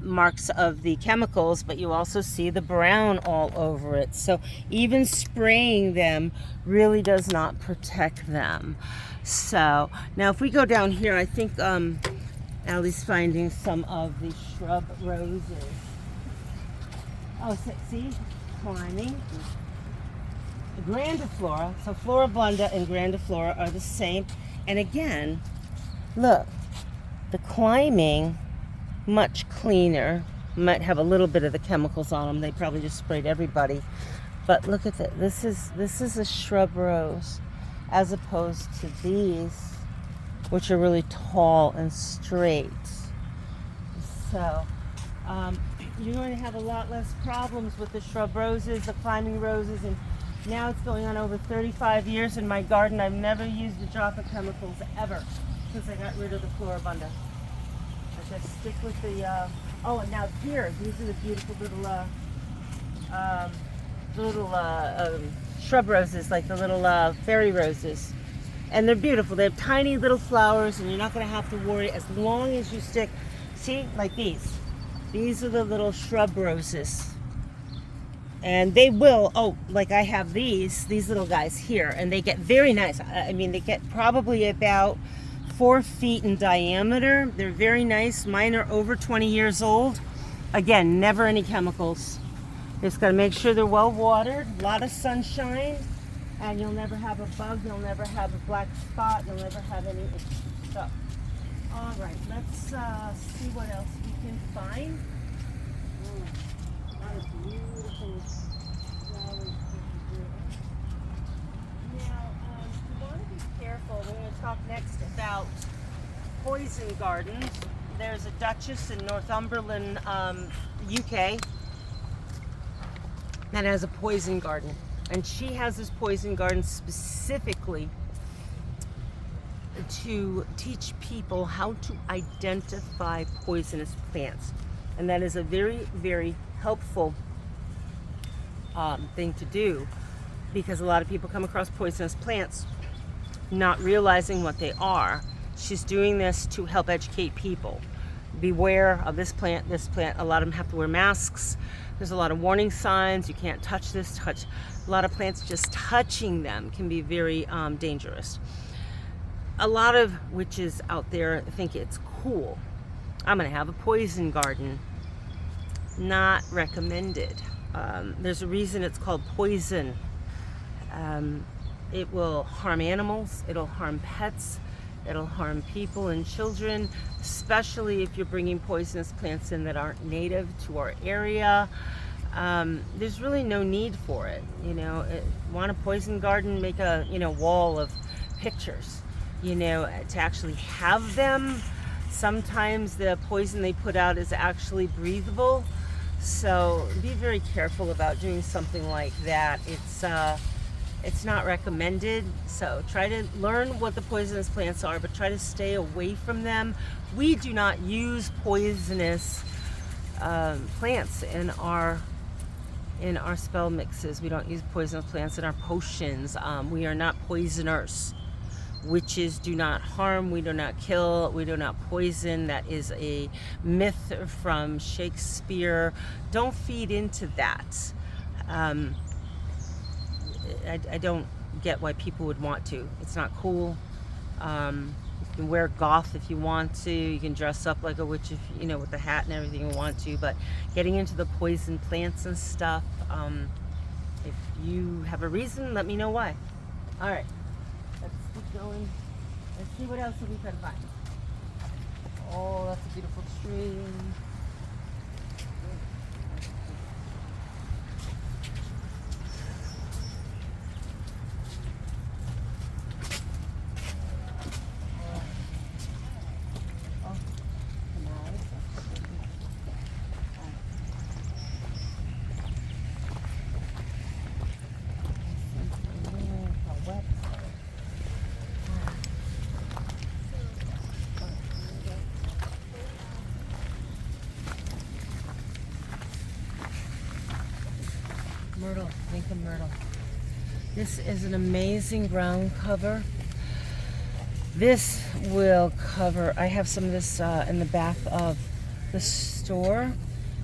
marks of the chemicals, but you also see the brown all over it. So even spraying them really does not protect them. So now if we go down here, I think Allie's finding some of the shrub roses. Oh, see, climbing. Grandiflora, so Floribunda and Grandiflora are the same. And again, look, the climbing, much cleaner, might have a little bit of the chemicals on them. They probably just sprayed everybody. But look at that. This is a shrub rose, as opposed to these, which are really tall and straight. So you're going to have a lot less problems with the shrub roses, the climbing roses, and now it's going on over 35 years in my garden. I've never used a drop of chemicals ever since I got rid of the Floribunda. I just stick with the, and now here, these are the beautiful little shrub roses, like the little fairy roses. And they're beautiful. They have tiny little flowers, and you're not going to have to worry as long as you stick, see, like these. These are the little shrub roses. And they will, like I have these little guys here, and they get very nice. I mean, they get probably about 4 feet in diameter. They're very nice. Mine are over 20 years old. Again, never any chemicals. Just got to make sure they're well watered, a lot of sunshine, and you'll never have a bug, you'll never have a black spot, you'll never have any issues. So, all right, let's see what else we can find. That is beautiful. poison gardens. There's a Duchess in Northumberland, UK, that has a poison garden. And she has this poison garden specifically to teach people how to identify poisonous plants. And that is a very, very helpful thing to do, because a lot of people come across poisonous plants not realizing what they are. She's doing this to help educate people. Beware of this plant, this plant. A lot of them have to wear masks. There's a lot of warning signs. You can't touch this, touch. A lot of plants, just touching them can be very dangerous. A lot of witches out there think it's cool. I'm gonna have a poison garden. Not recommended. There's a reason it's called poison. It will harm animals, it'll harm pets, it'll harm people and children, especially if you're bringing poisonous plants in that aren't native to our area. There's really no need for it. Want a poison garden, make a wall of pictures. To actually have them. Sometimes the poison they put out is actually breathable, so be very careful about doing something like that. It's not recommended, so try to learn what the poisonous plants are, but try to stay away from them. We do not use poisonous plants in our spell mixes. We don't use poisonous plants in our potions. We are not poisoners. Witches do not harm, we do not kill, we do not poison. That is a myth from Shakespeare. Don't feed into that. I don't get why people would want to. It's not cool. You can wear goth if you want to. You can dress up like a witch if with the hat and everything you want to. But getting into the poison plants and stuff, if you have a reason, let me know why. All right, let's keep going. Let's see what else we can find. Oh, that's a beautiful tree. Myrtle, think of myrtle. This is an amazing ground cover. This will cover, I have some of this in the back of the store.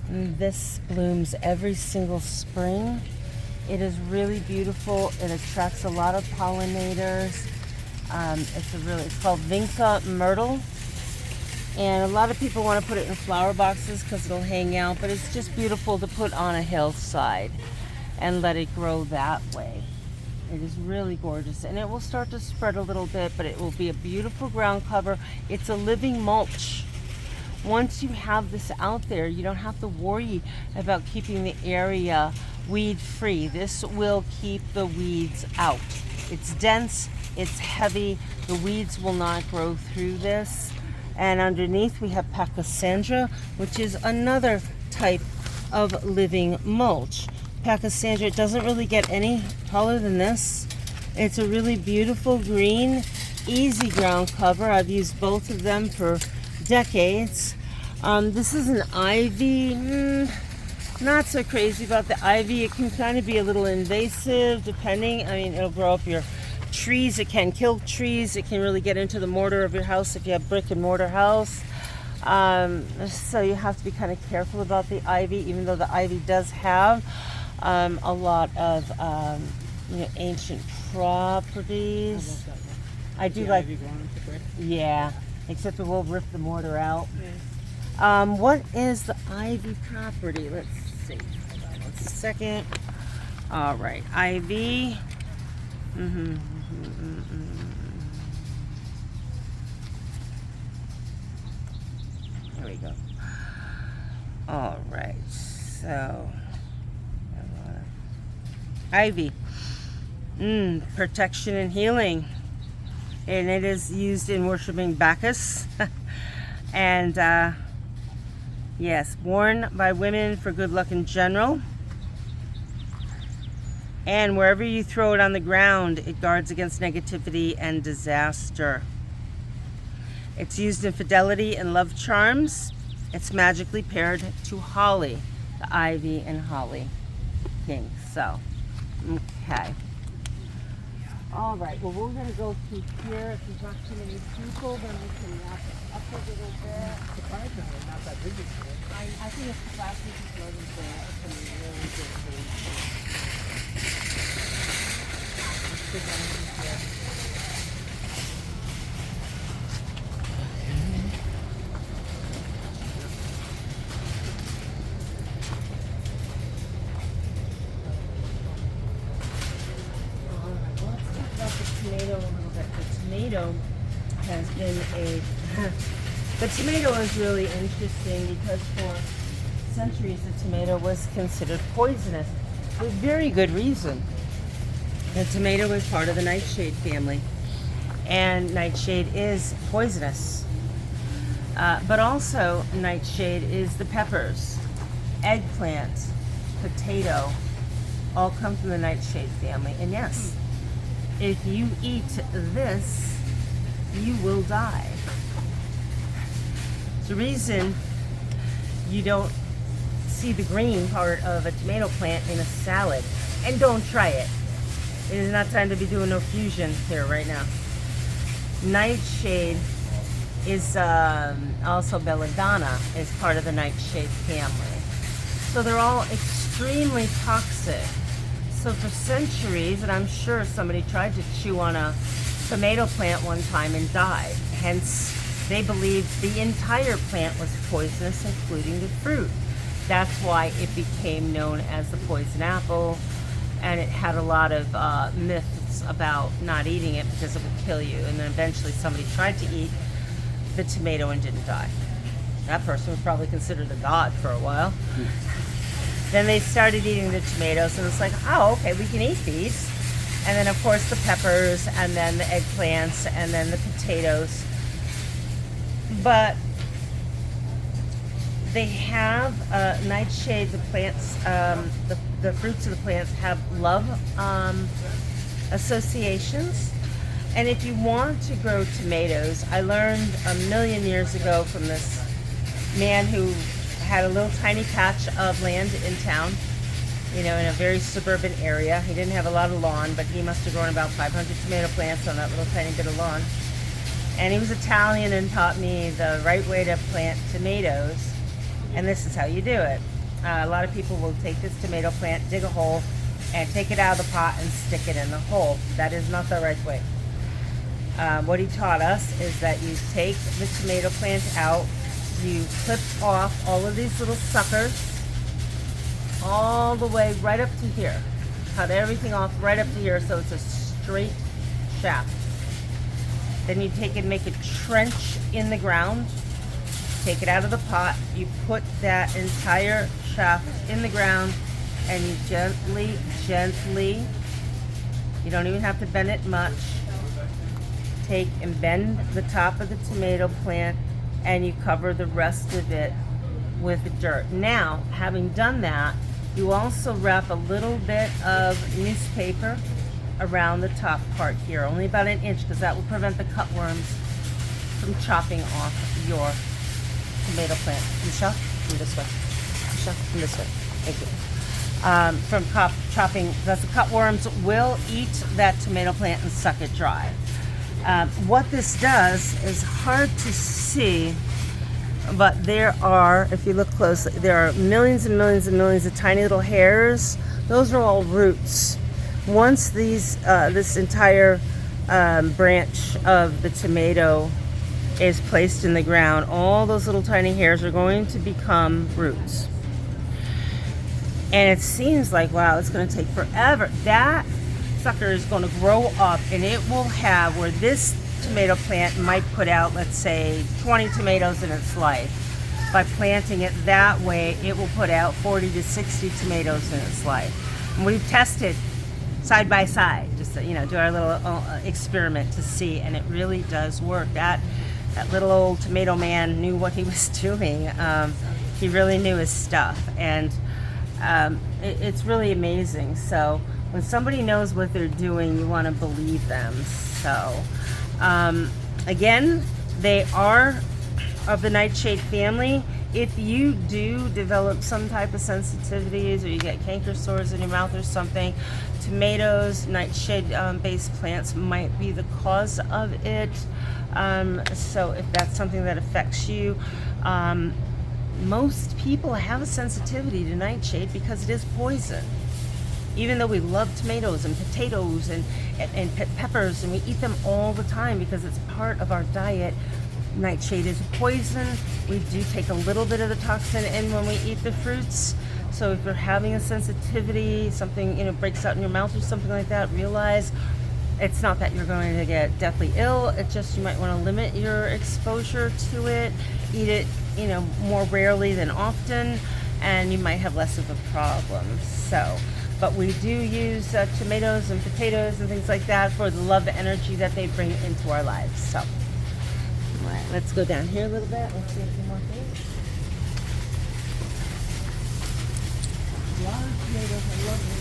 And this blooms every single spring. It is really beautiful. It attracts a lot of pollinators. It's called Vinca myrtle. And a lot of people want to put it in flower boxes because it'll hang out, but it's just beautiful to put on a hillside and let it grow that way. It is really gorgeous, and it will start to spread a little bit, but it will be a beautiful ground cover. It's a living mulch. Once you have this out there, you don't have to worry about keeping the area weed free. This will keep the weeds out. It's dense, it's heavy, the weeds will not grow through this. And underneath we have Pachysandra, which is another type of living mulch. Pachysandra, it doesn't really get any taller than this. It's a really beautiful green, easy ground cover. I've used both of them for decades. This is an ivy. Not so crazy about the ivy. It can kind of be a little invasive depending. It'll grow up your trees. It can kill trees. It can really get into the mortar of your house if you have brick and mortar house. So you have to be kind of careful about the ivy, even though the ivy does have a lot of ancient properties. I do like, yeah, except it will rip the mortar out. What is the ivy property? Let's see. Hold on 1 second. All right, ivy. There we go. All right, so ivy, protection and healing, and it is used in worshiping Bacchus. And yes, worn by women for good luck in general. And wherever you throw it on the ground, it guards against negativity and disaster. It's used in fidelity and love charms. It's magically paired to holly, the ivy and holly king. So, okay. All right, well, we're going to go through here. If there's not too many people, then we can wrap it up a little bit. Surprisingly, not that busy today. I think it's the last week of Loading Day. It's going to be really good food. Tomato a little bit. The tomato has been the tomato is really interesting because for centuries the tomato was considered poisonous with very good reason. The tomato is part of the nightshade family, and nightshade is poisonous. But also nightshade is the peppers, eggplant, potato, all come from the nightshade family. And yes, if you eat this, you will die. It's the reason you don't see the green part of a tomato plant in a salad. And don't try it. It is not time to be doing no fusion here right now. Nightshade is also belladonna is part of the nightshade family. So they're all extremely toxic. So for centuries, and I'm sure somebody tried to chew on a tomato plant one time and died. Hence, they believed the entire plant was poisonous, including the fruit. That's why it became known as the poison apple, and it had a lot of myths about not eating it because it would kill you. And then eventually somebody tried to eat the tomato and didn't die. That person was probably considered a god for a while. Then they started eating the tomatoes, and it's like, oh, okay, we can eat these. And then, of course, the peppers, and then the eggplants, and then the potatoes. But they have nightshade, the plants, the fruits of the plants have love associations. And if you want to grow tomatoes, I learned a million years ago from this man who had a little tiny patch of land in town, you know, in a very suburban area. He didn't have a lot of lawn, but he must have grown about 500 tomato plants on that little tiny bit of lawn. And he was Italian and taught me the right way to plant tomatoes. And this is how you do it. A lot of people will take this tomato plant, dig a hole, and take it out of the pot and stick it in the hole. That is not the right way. What he taught us is that you take the tomato plant out, you clip off all of these little suckers all the way right up to here. Cut everything off right up to here so it's a straight shaft. Then you take and make a trench in the ground, take it out of the pot, you put that entire shaft in the ground, and you gently, you don't even have to bend it much, take and bend the top of the tomato plant, and you cover the rest of it with dirt. Now, having done that, you also wrap a little bit of newspaper around the top part here, only about an inch, because that will prevent the cutworms from chopping off your tomato plant. Michelle, come this way. Michelle, come this way. Thank you. From chopping, because the cutworms will eat that tomato plant and suck it dry. What this does is hard to see, but there are, if you look closely, there are millions and millions and millions of tiny little hairs. Those are all roots. Once these, this entire branch of the tomato is placed in the ground, all those little tiny hairs are going to become roots. And it seems like, wow, it's going to take forever. That sucker is going to grow up, and it will have, where this tomato plant might put out, let's say, 20 tomatoes in its life. By planting it that way, it will put out 40 to 60 tomatoes in its life. And we've tested side by side, just to, you know, do our little experiment to see, and it really does work. That that little old tomato man knew what he was doing. He really knew his stuff, and it's really amazing. So when somebody knows what they're doing, you want to believe them. So again, they are of the nightshade family. If you do develop some type of sensitivities, or you get canker sores in your mouth or something, tomatoes, nightshade based plants might be the cause of it. So if that's something that affects you, most people have a sensitivity to nightshade because it is poison. Even though we love tomatoes and potatoes and peppers, and we eat them all the time because it's part of our diet, nightshade is a poison. We do take a little bit of the toxin in when we eat the fruits. So if you're having a sensitivity, something breaks out in your mouth or something like that, realize it's not that you're going to get deathly ill. It's just you might want to limit your exposure to it. Eat it, more rarely than often, and you might have less of a problem. So, but we do use tomatoes and potatoes and things like that for the love, the energy that they bring into our lives. So, all right, let's go down here a little bit. Let's see a few more things. A lot of tomatoes. I love them.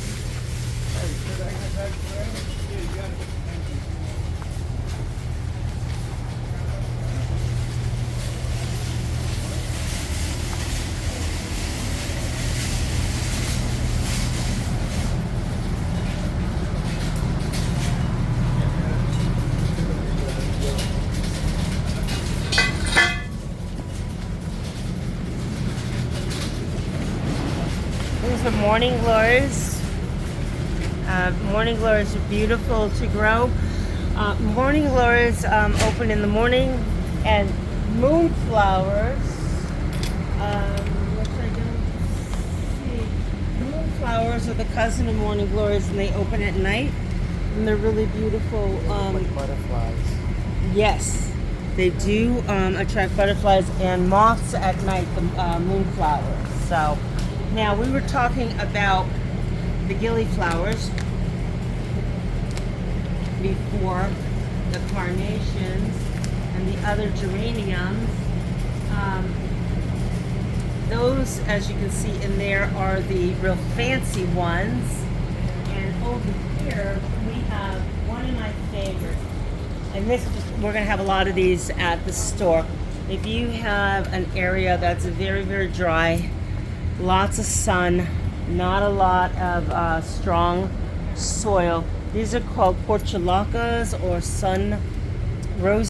These are morning glories. Morning glories are beautiful to grow. Morning glories open in the morning, and moonflowers, which I don't see. Moonflowers are the cousin of morning glories, and they open at night, and they're really beautiful. Like butterflies. Yes, they do attract butterflies and moths at night, the moonflowers. So now we were talking about the gillyflowers before, the carnations and the other geraniums. Those, as you can see in there, are the real fancy ones. And over here we have one of my favorites. And we're going to have a lot of these at the store. If you have an area that's very, very dry, lots of sun, not a lot of strong soil, these are called portulacas or sun roses.